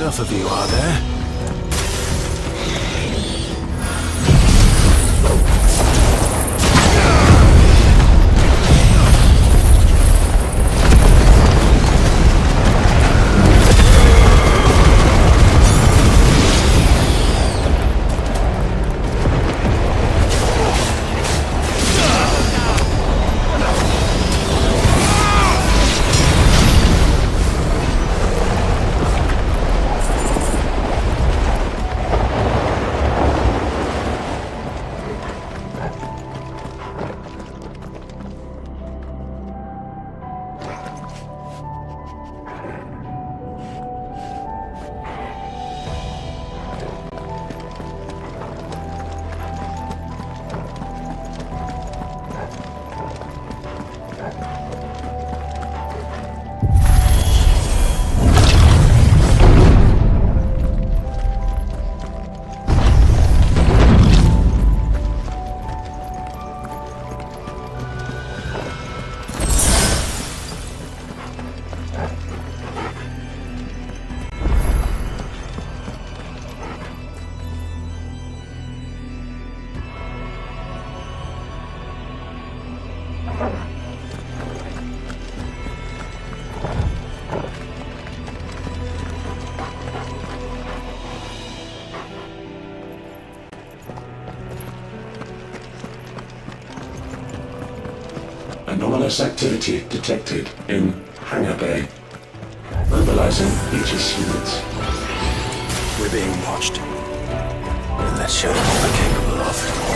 enough of you, are there? Anomalous activity detected in Hangar Bay. Mobilizing Aegis units. We're being watched. And let's show them what we're capable of.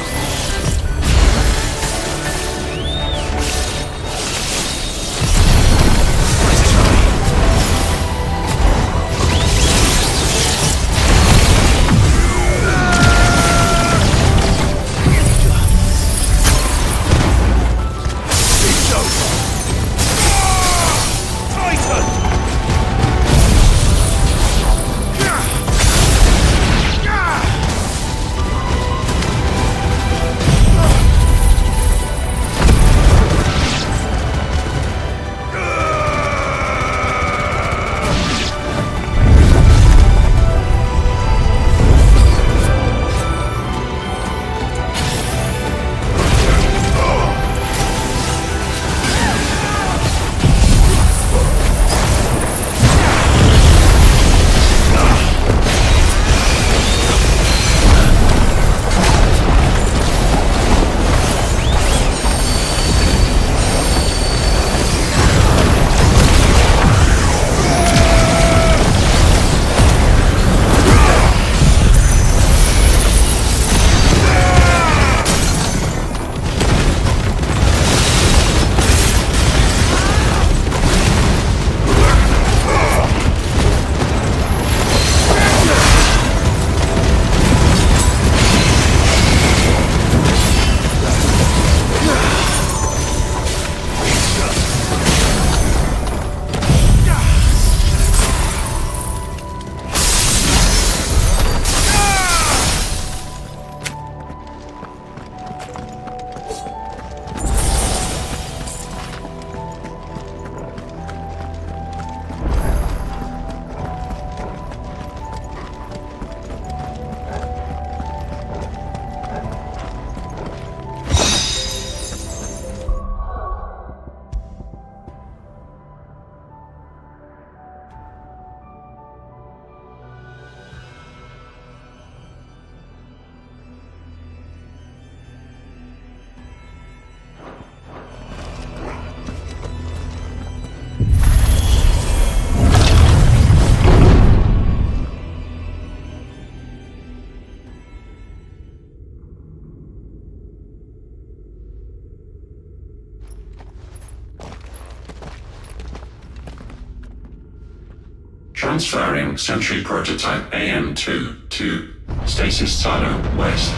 Transferring Sentry Prototype AM2 to Stasis Silo West.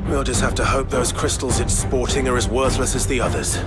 We'll just have to hope those crystals it's sporting are as worthless as the others.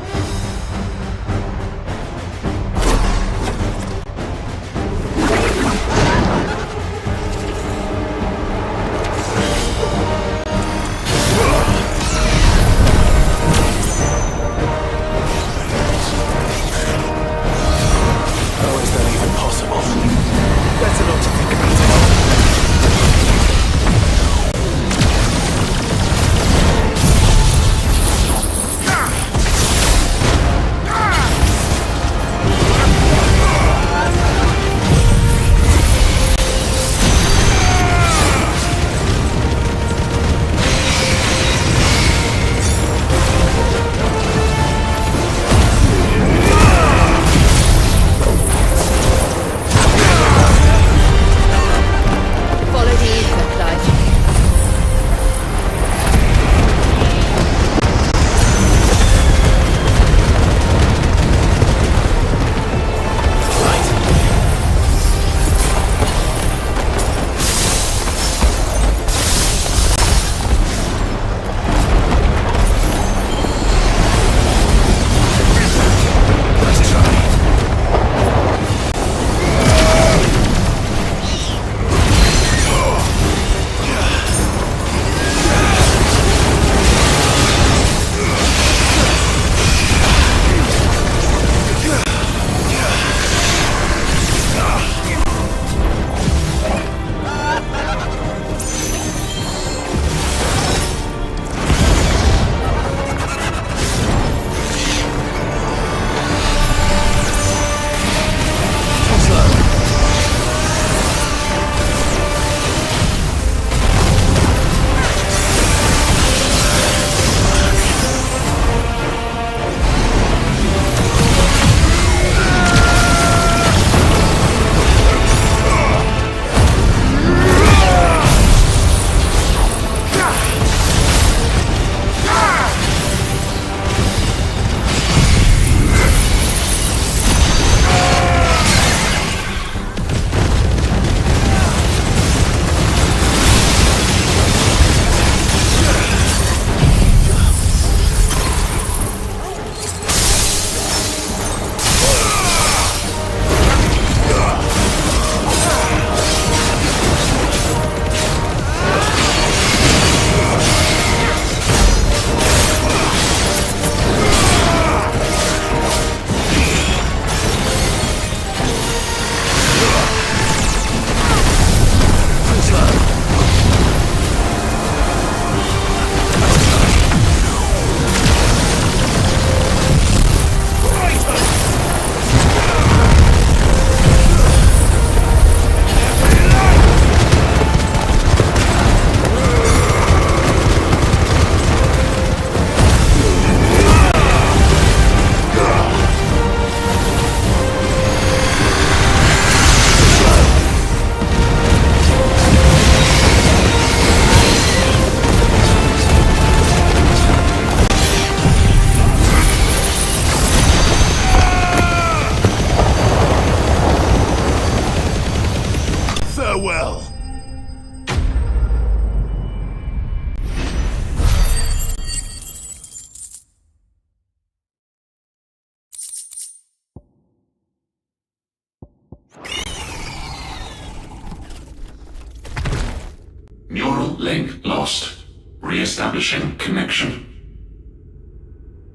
Neural link lost. Re-establishing connection.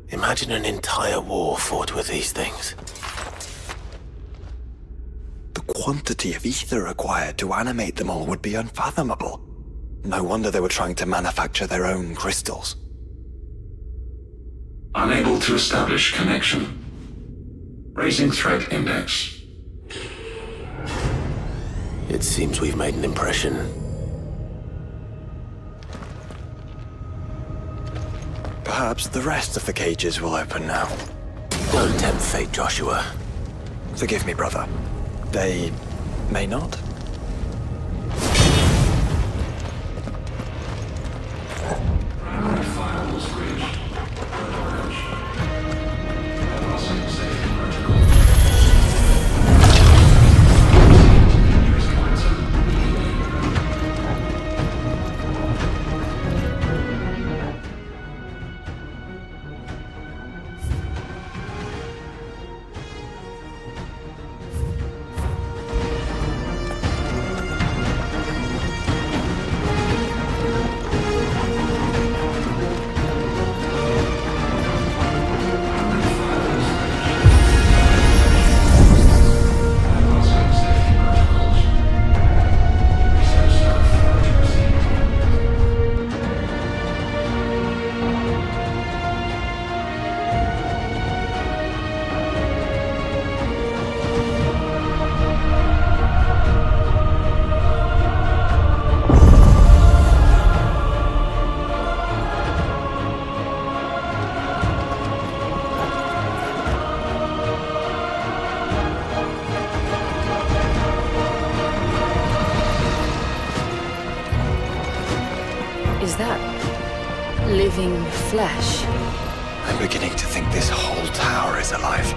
Imagine an entire war fought with these things. The quantity of ether required to animate them all would be unfathomable. No wonder they were trying to manufacture their own crystals. Unable to establish connection. Raising threat index. It seems we've made an impression. Perhaps the rest of the cages will open now. Don't tempt fate, Joshua. Forgive me, brother. They may not? Primary file was breached. Passing safety protocol. Is that living flesh? I'm beginning to think this whole tower is alive.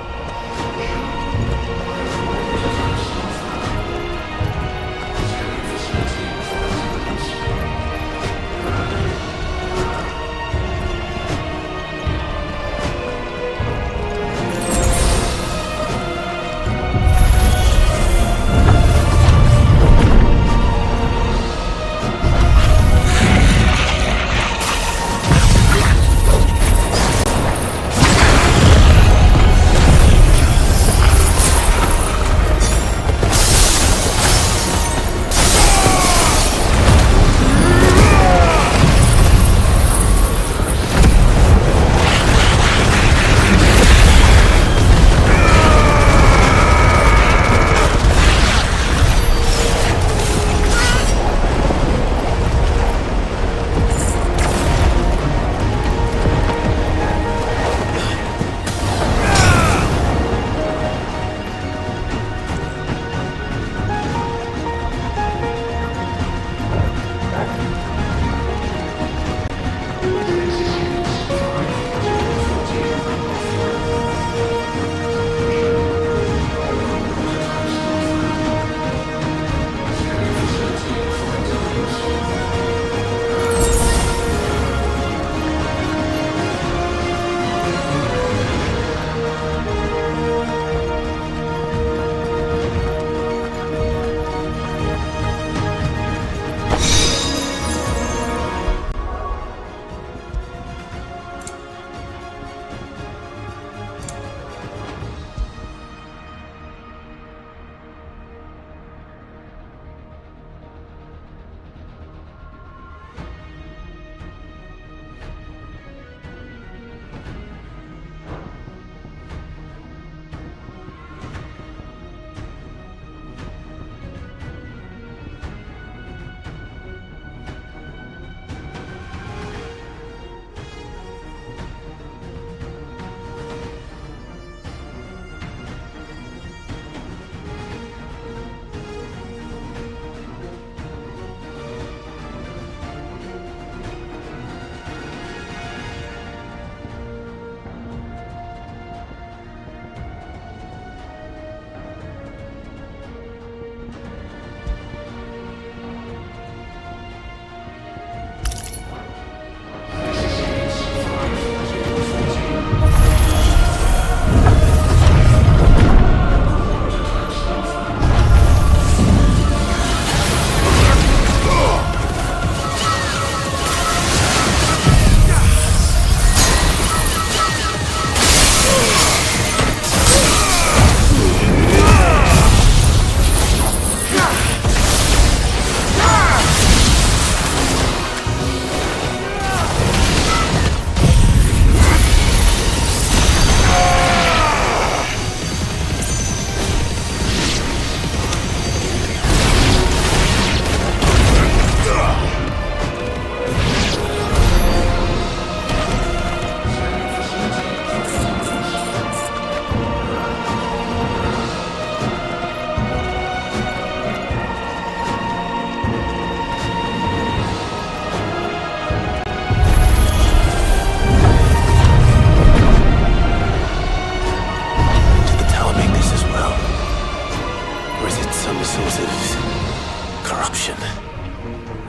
some sort of corruption?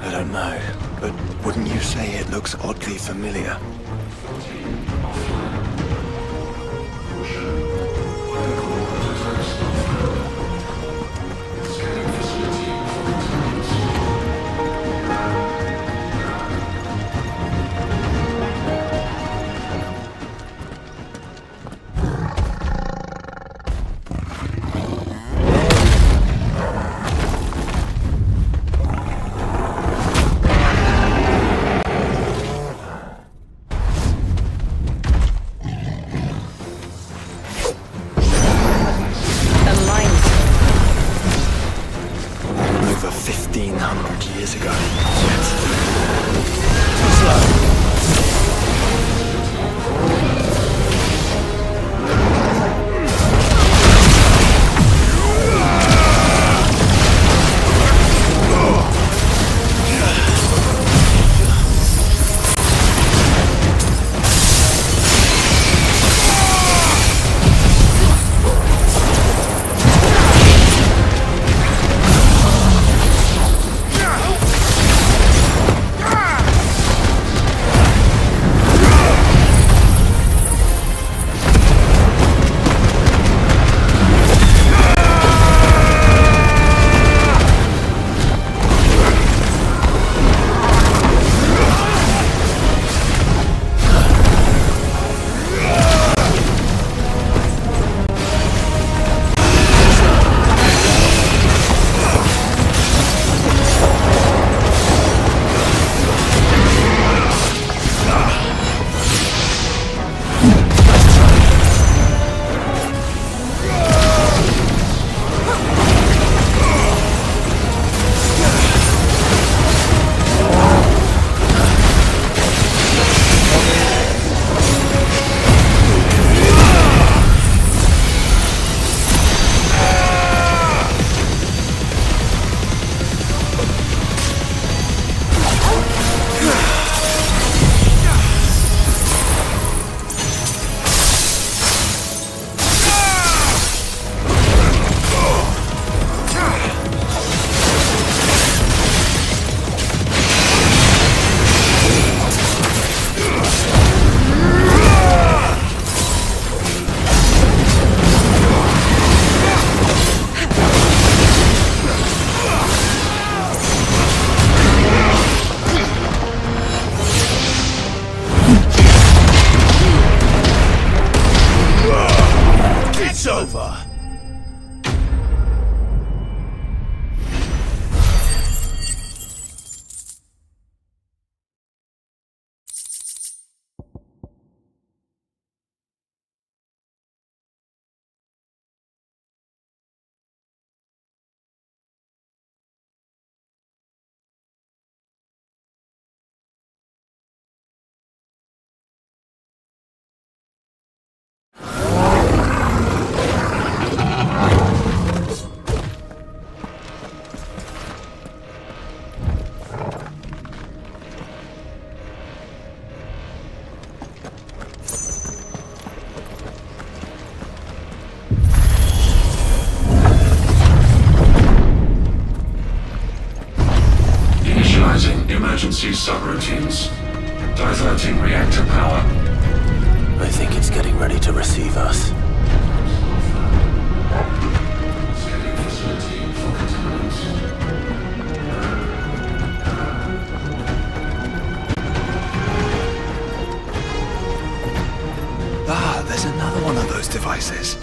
I don't know, but wouldn't you say it looks oddly familiar? Over 1,500 years ago. emergency subroutines. Diverting reactor power. I think it's getting ready to receive us. Scanning facility for contaminants. Ah, there's another one of those devices.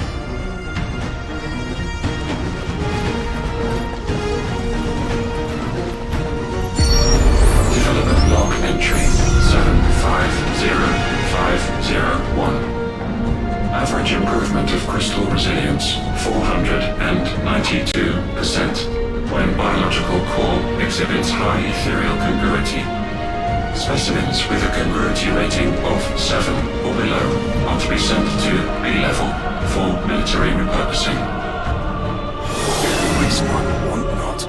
Development log entry 750501. Average improvement of crystal resilience 492% when biological core exhibits high ethereal congruity. Specimens with a congruity rating of 7 or below are to be sent to B-level for military repurposing. Always one, want not.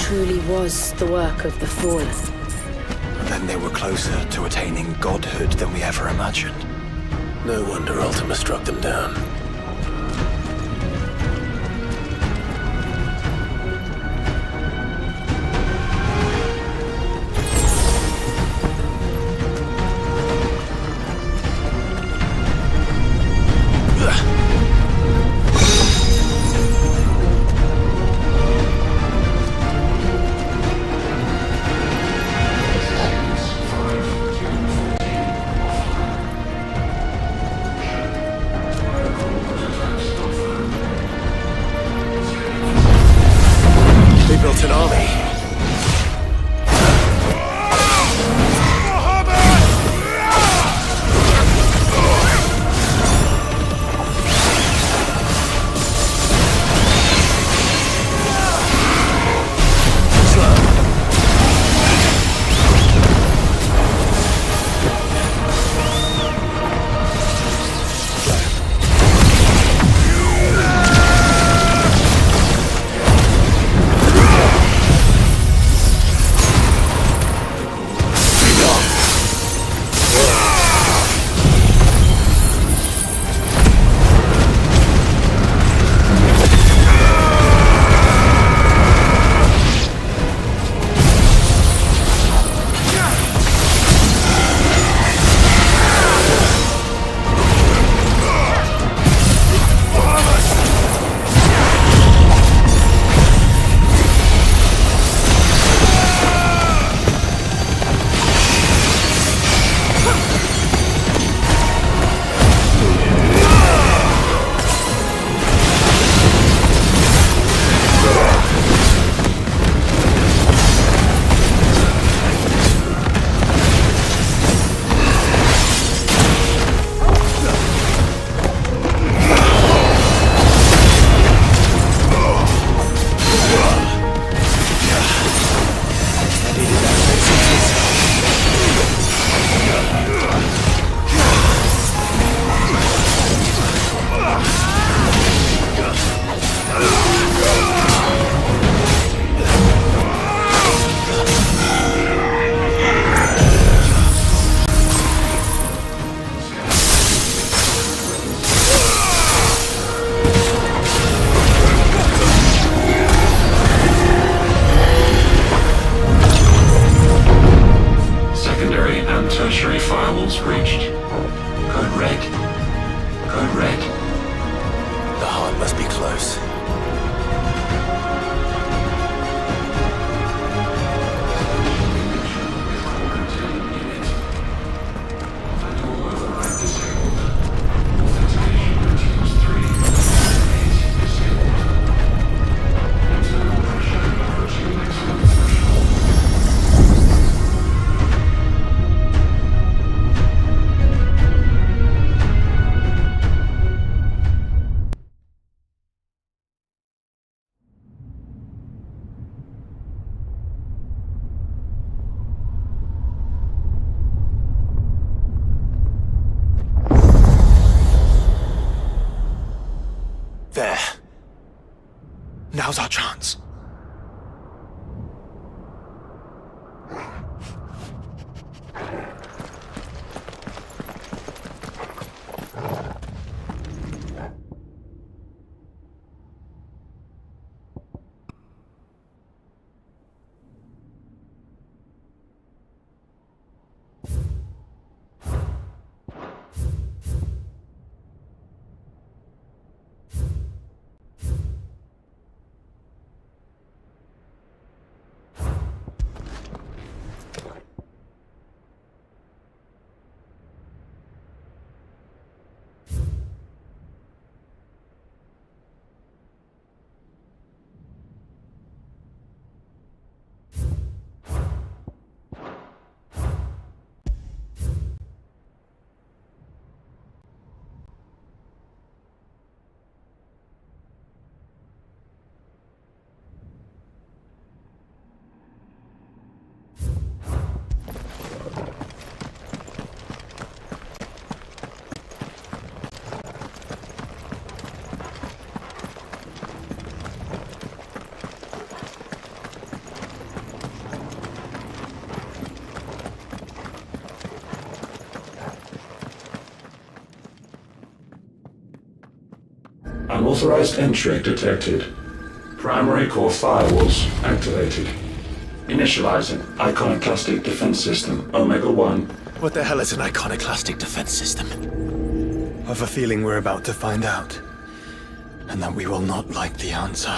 truly was the work of the Fallen. And then they were closer to attaining godhood than we ever imagined. No wonder Ultima struck them down. They built an army. There. Now's our chance. Unauthorized entry detected. Primary core firewalls activated. Initializing iconoclastic defense system Omega-1. What the hell is an iconoclastic defense system? I've a feeling we're about to find out. And that we will not like the answer.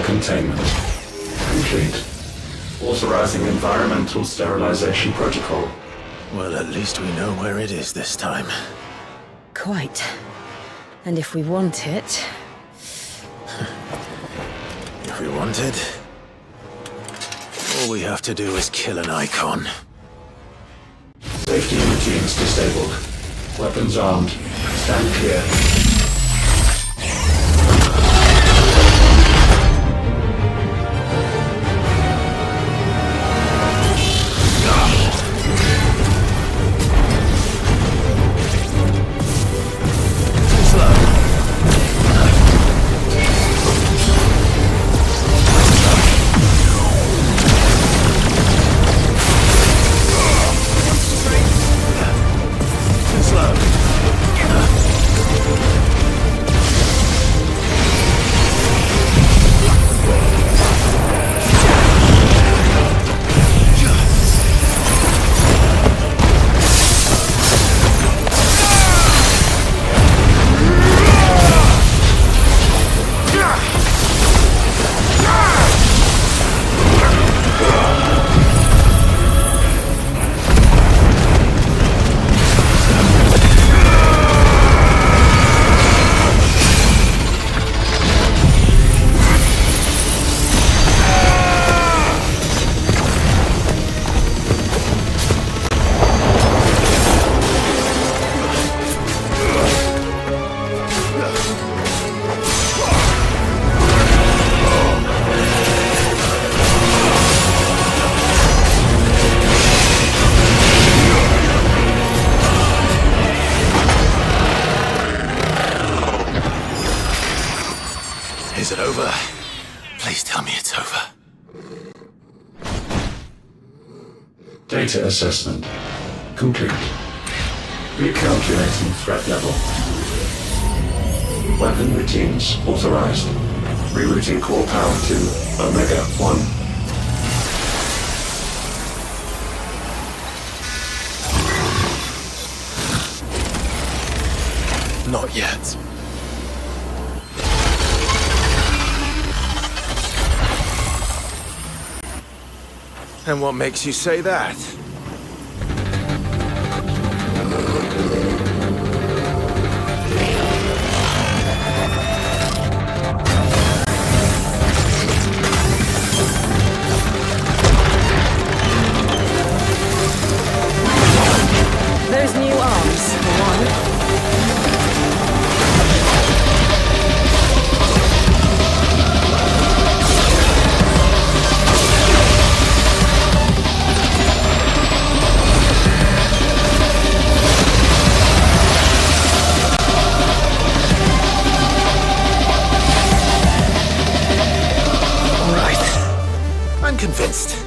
Containment complete. Authorizing environmental sterilization protocol. Well, at least we know where it is this time. Quite. And if we want it... If we want it, all we have to do is kill an icon. Safety routines disabled. Weapons armed. Stand clear. Is it over? Please tell me it's over. Data assessment complete. Recalculating threat level. Weapon routines authorized. Rerouting core power to Omega-1. Not yet. And what makes you say that? Those new arms, for one. I'm convinced.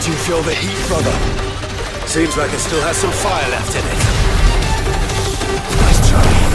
Do you feel the heat, brother? Seems like it still has some fire left in it. Nice try.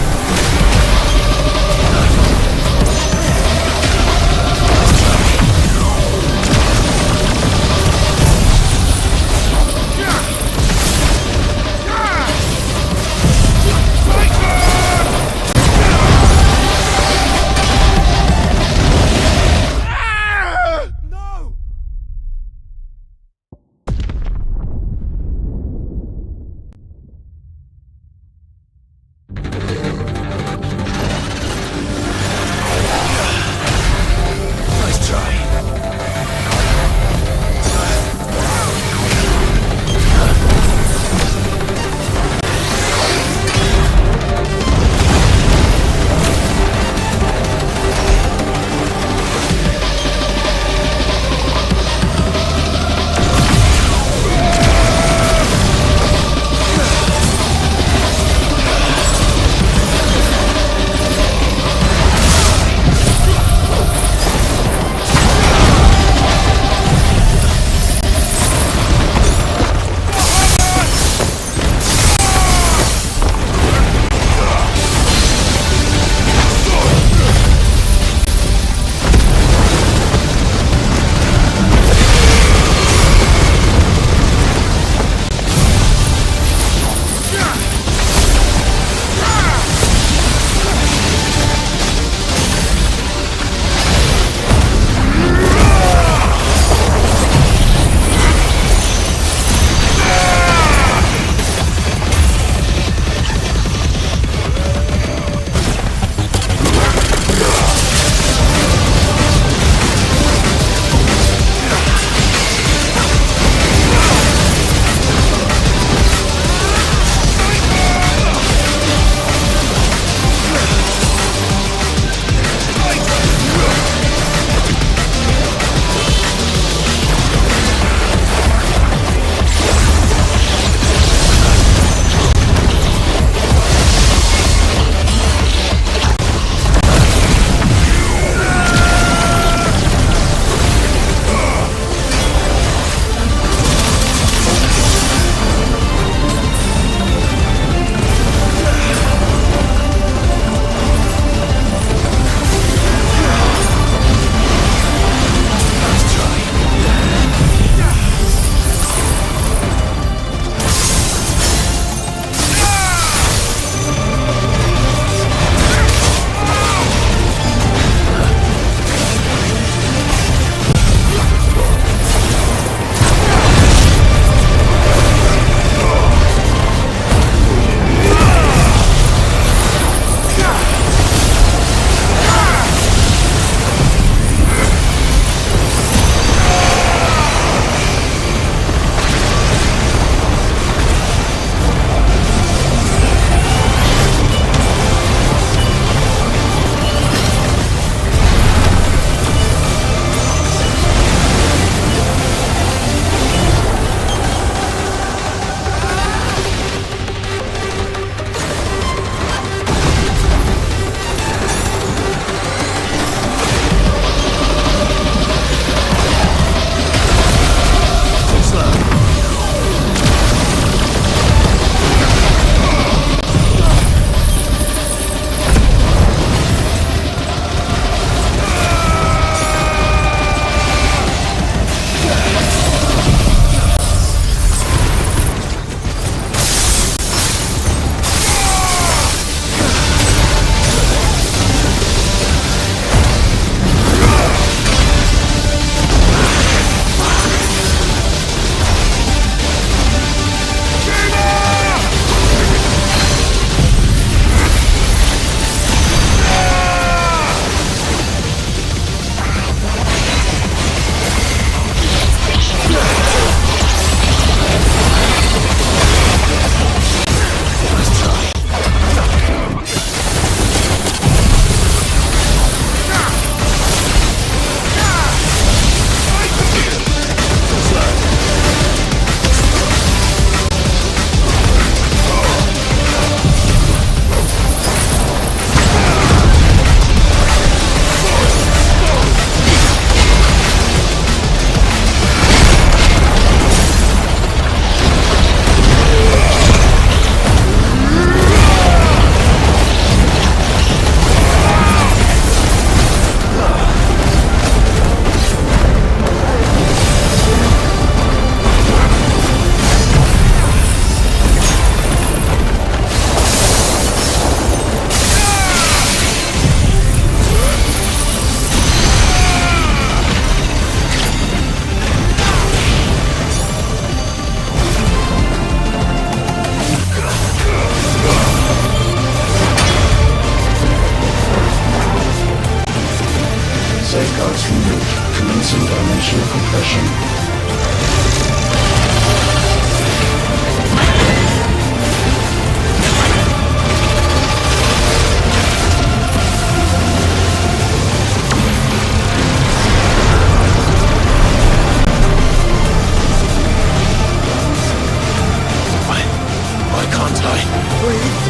Why can't I? Breathe,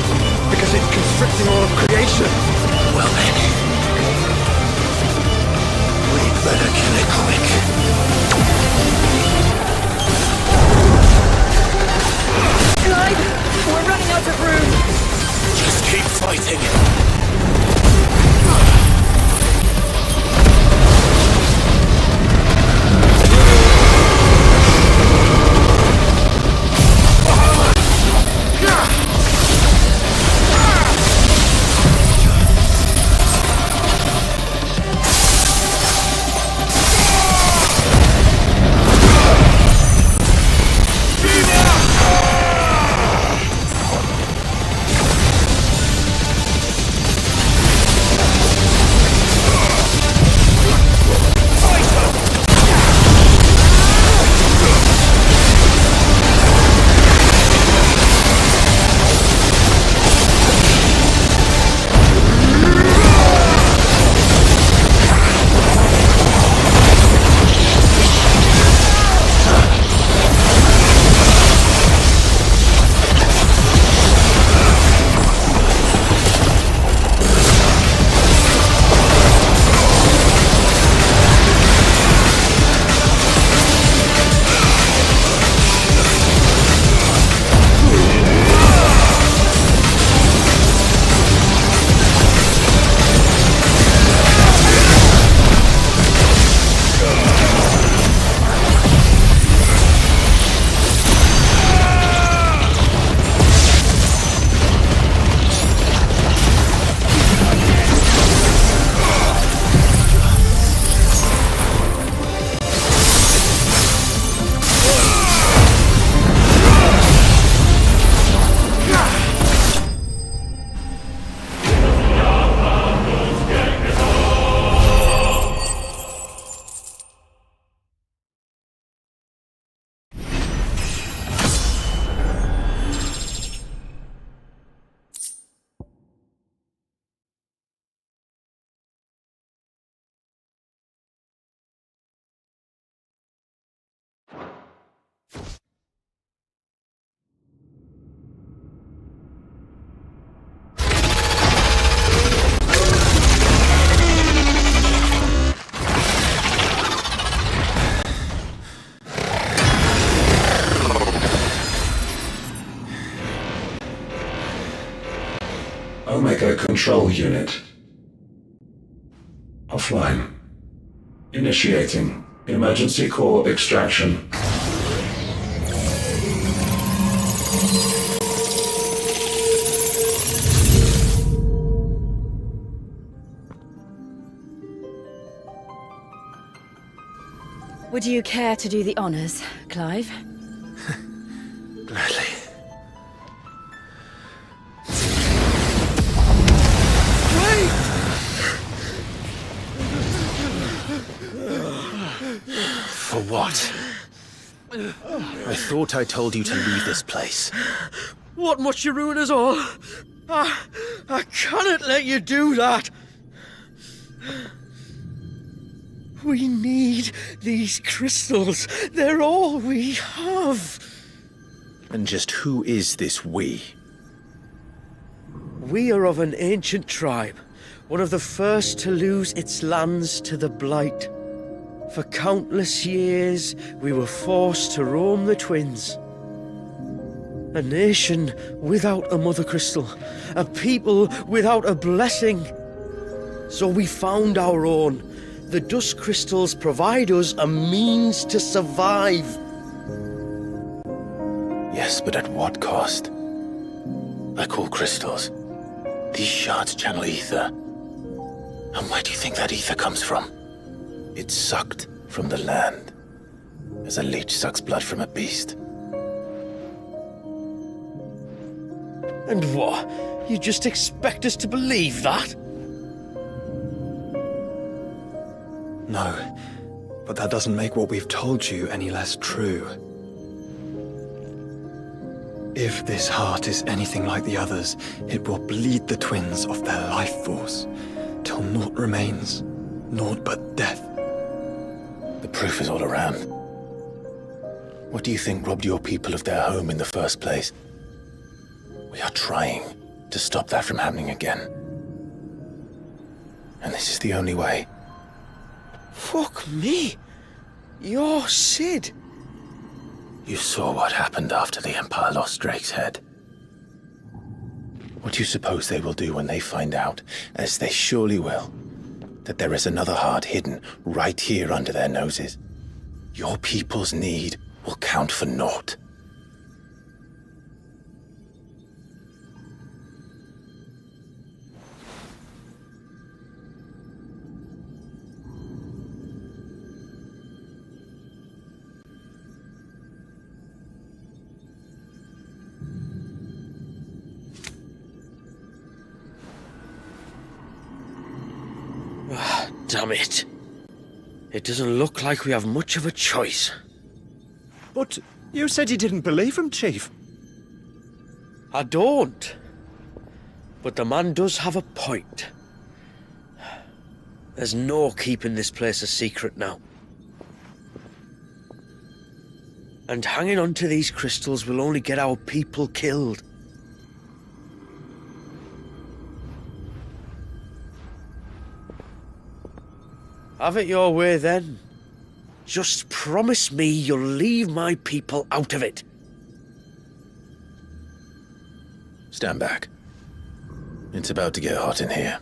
because it's constricting all of creation. Well then, we'd better kill it quick. Clive, we're running out of room. Just keep fighting. Omega Control Unit. Offline. Initiating emergency core extraction. Would you care to do the honors, Clive? Gladly. For what? I thought I told you to leave this place. What must you ruin us all? I cannot let you do that. We need these crystals. They're all we have. And just who is this we? We are of an ancient tribe, one of the first to lose its lands to the Blight. For countless years, we were forced to roam the Twins. A nation without a mother crystal, a people without a blessing. So we found our own. The dust crystals provide us a means to survive. Yes, but at what cost? Like all crystals, these shards channel ether. And where do you think that ether comes from? It's sucked from the land, as a leech sucks blood from a beast. And what? You just expect us to believe that? No, But that doesn't make what we've told you any less true. If this heart is anything like the others, it will bleed the twins of their life force, till naught remains, naught but death. The proof is all around. What do you think robbed your people of their home in the first place? We are trying to stop that from happening again. And this is the only way. Fuck me! You're Sid! You saw what happened after the Empire lost Drake's head. What do you suppose they will do when they find out, as they surely will, that there is another heart hidden right here under their noses? Your people's need will count for naught. Damn it. It doesn't look like we have much of a choice. But you said you didn't believe him, Chief. I don't. But the man does have a point. There's no keeping this place a secret now. And hanging on to these crystals will only get our people killed. Have it your way, then. Just promise me you'll leave my people out of it. Stand back. It's about to get hot in here.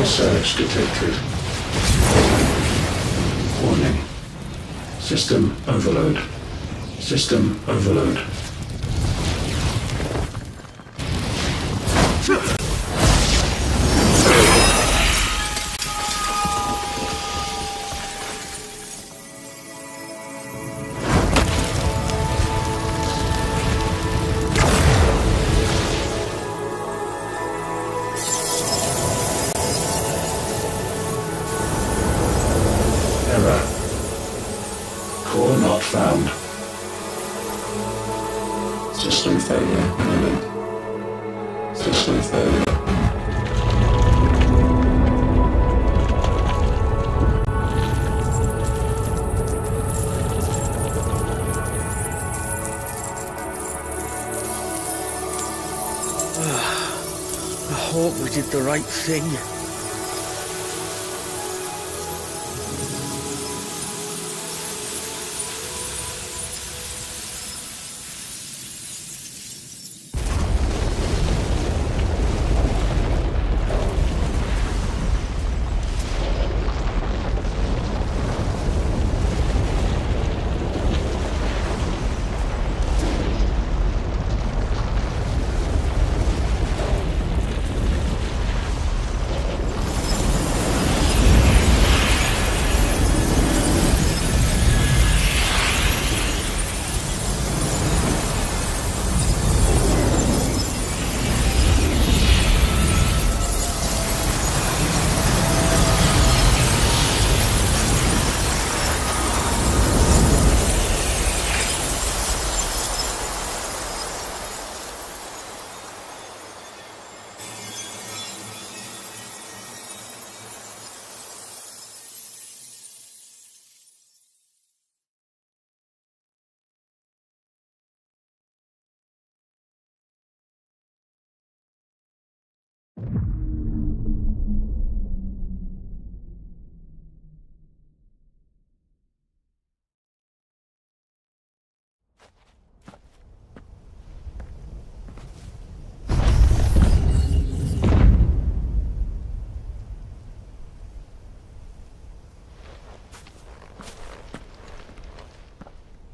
Surge detected. Warning. System overload. System overload. Core not found. System failure imminent. System failure. I hope we did the right thing.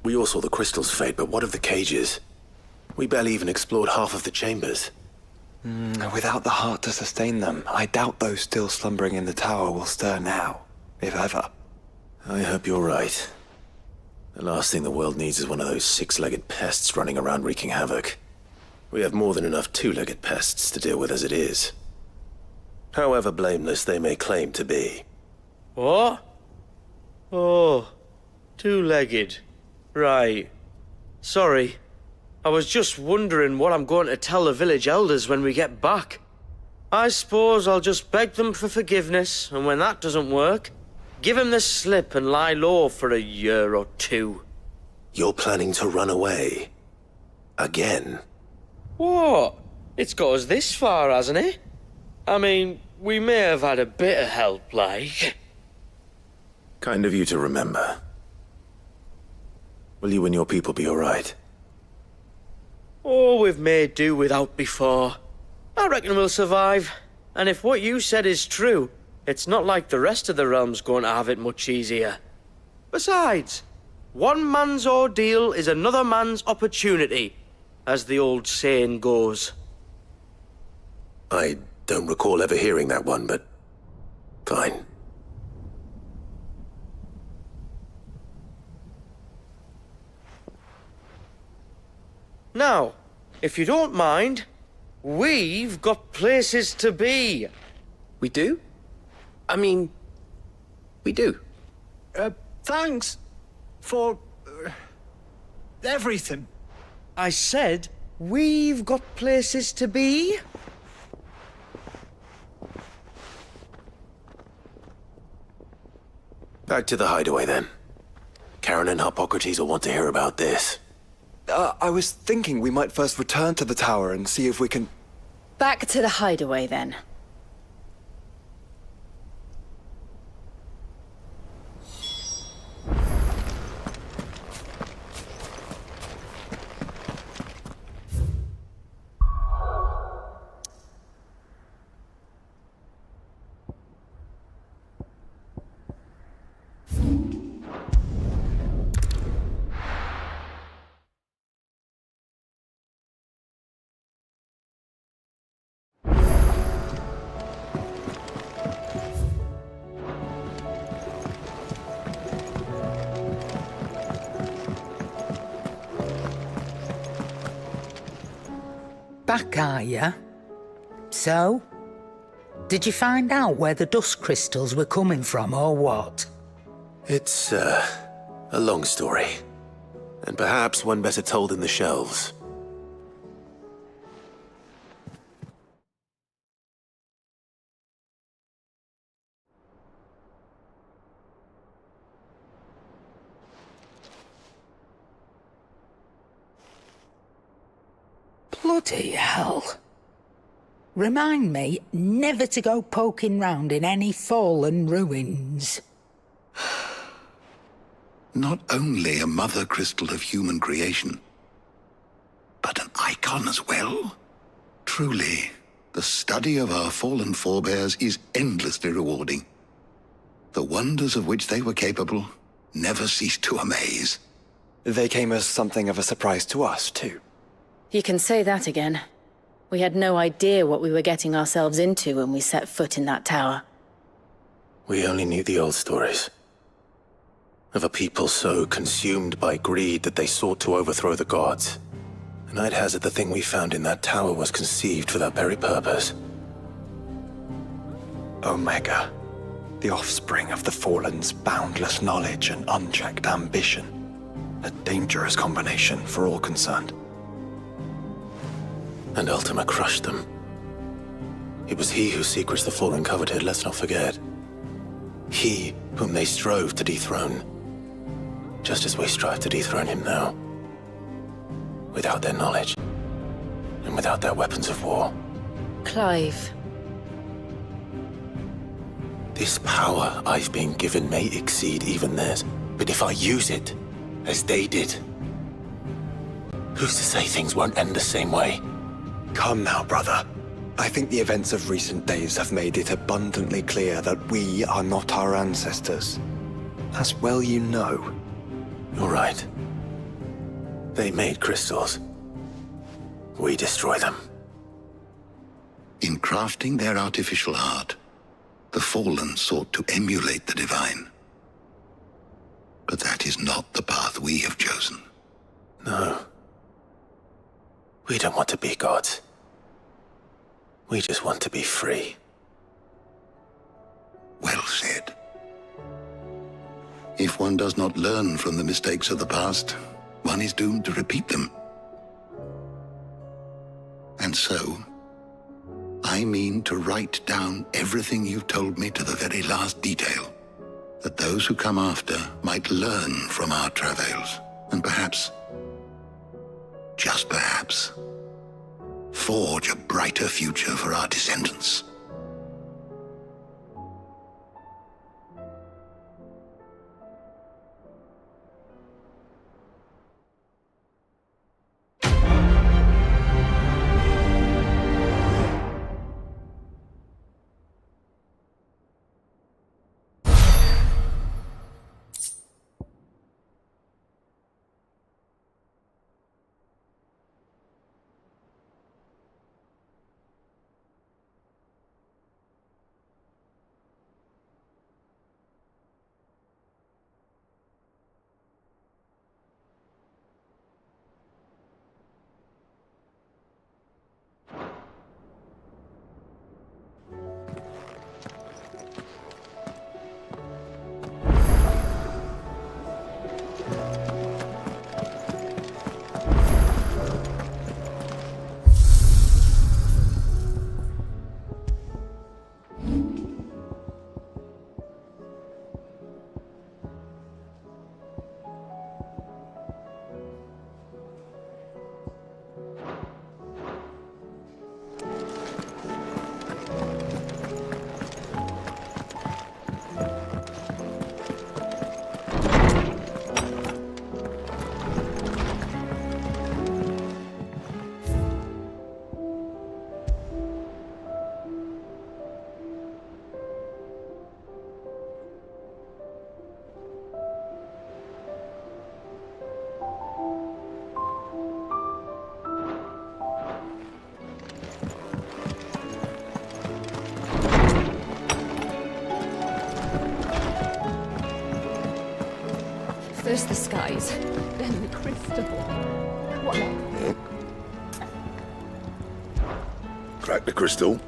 We all saw the crystals fade, but what of the cages? We barely even explored half of the chambers. Without the heart to sustain them, I doubt those still slumbering in the tower will stir now, if ever. I hope you're right. The last thing the world needs is one of those six-legged pests running around wreaking havoc. We have more than enough two-legged pests to deal with as it is. However blameless they may claim to be. What? Oh, two-legged. Right. Sorry. I was just wondering what I'm going to tell the village elders when we get back. I suppose I'll just beg them for forgiveness, and when that doesn't work, give them the slip and lie low for a year or two. You're planning to run away? Again? What? It's got us this far, hasn't it? I mean, we may have had a bit of help, like. Kind of you to remember. Will you and your people be alright? Oh, we've made do without before. I reckon we'll survive. And if what you said is true, it's not like the rest of the realm's going to have it much easier. Besides, one man's ordeal is another man's opportunity, as the old saying goes. I don't recall ever hearing that one, but fine. Now, if you don't mind, we've got places to be. We do? I mean, we do. Thanks for everything. I said, we've got places to be. Back to the hideaway, then. Karen and Hippocrates will want to hear about this. I was thinking we might first return to the tower and see if we can... Back to the hideaway, then. Back, are ya? So? Did you find out where the dust crystals were coming from, or what? It's, a long story. And perhaps one better told in the shelves. Bloody hell. Remind me never to go poking round in any fallen ruins. Not only a mother crystal of human creation, but an icon as well. Truly, the study of our fallen forebears is endlessly rewarding. The wonders of which they were capable never ceased to amaze. They came as something of a surprise to us, too. You can say that again. We had no idea what we were getting ourselves into when we set foot in that tower. We only knew the old stories. Of a people so consumed by greed that they sought to overthrow the gods. And I'd hazard the thing we found in that tower was conceived for that very purpose. Omega, the offspring of the Fallen's boundless knowledge and unchecked ambition. A dangerous combination for all concerned. And Ultima crushed them. It was he whose secrets the Fallen coveted, let's not forget. He whom they strove to dethrone. Just as we strive to dethrone him now. Without their knowledge. And without their weapons of war. Clive. This power I've been given may exceed even theirs. But if I use it, as they did, who's to say things won't end the same way? Come now, brother. I think the events of recent days have made it abundantly clear that we are not our ancestors. As well you know. You're right. They made crystals. We destroy them. In crafting their artificial art, the fallen sought to emulate the divine. But that is not the path we have chosen. No. We don't want to be gods. We just want to be free. Well said. If one does not learn from the mistakes of the past, one is doomed to repeat them. And so, I mean to write down everything you've told me to the very last detail, that those who come after might learn from our travails, and perhaps, just perhaps, forge a brighter future for our descendants. First the skies, then the crystal. What next? Crack the crystal.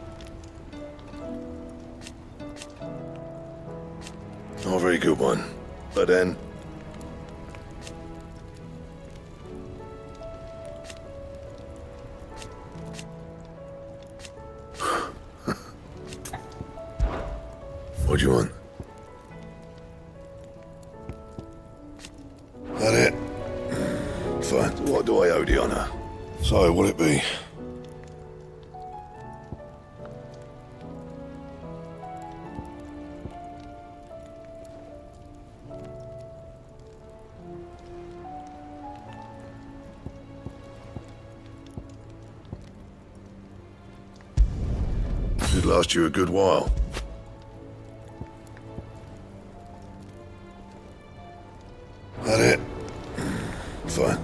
Not a very good one. But then... What do you want? That it? Fine. What do I owe the honor? So, what'll it be? Should last you a good while. That it? Fine.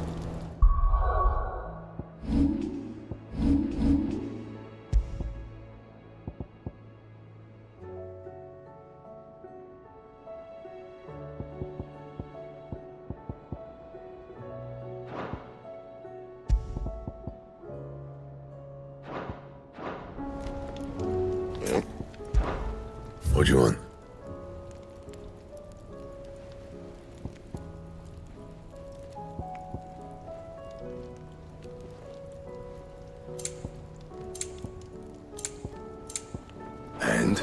What do you want? And?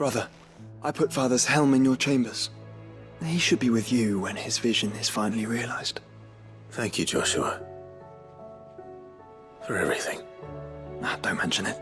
Brother, I put Father's helm in your chambers. He should be with you when his vision is finally realized. Thank you, Joshua. For everything. Don't mention it.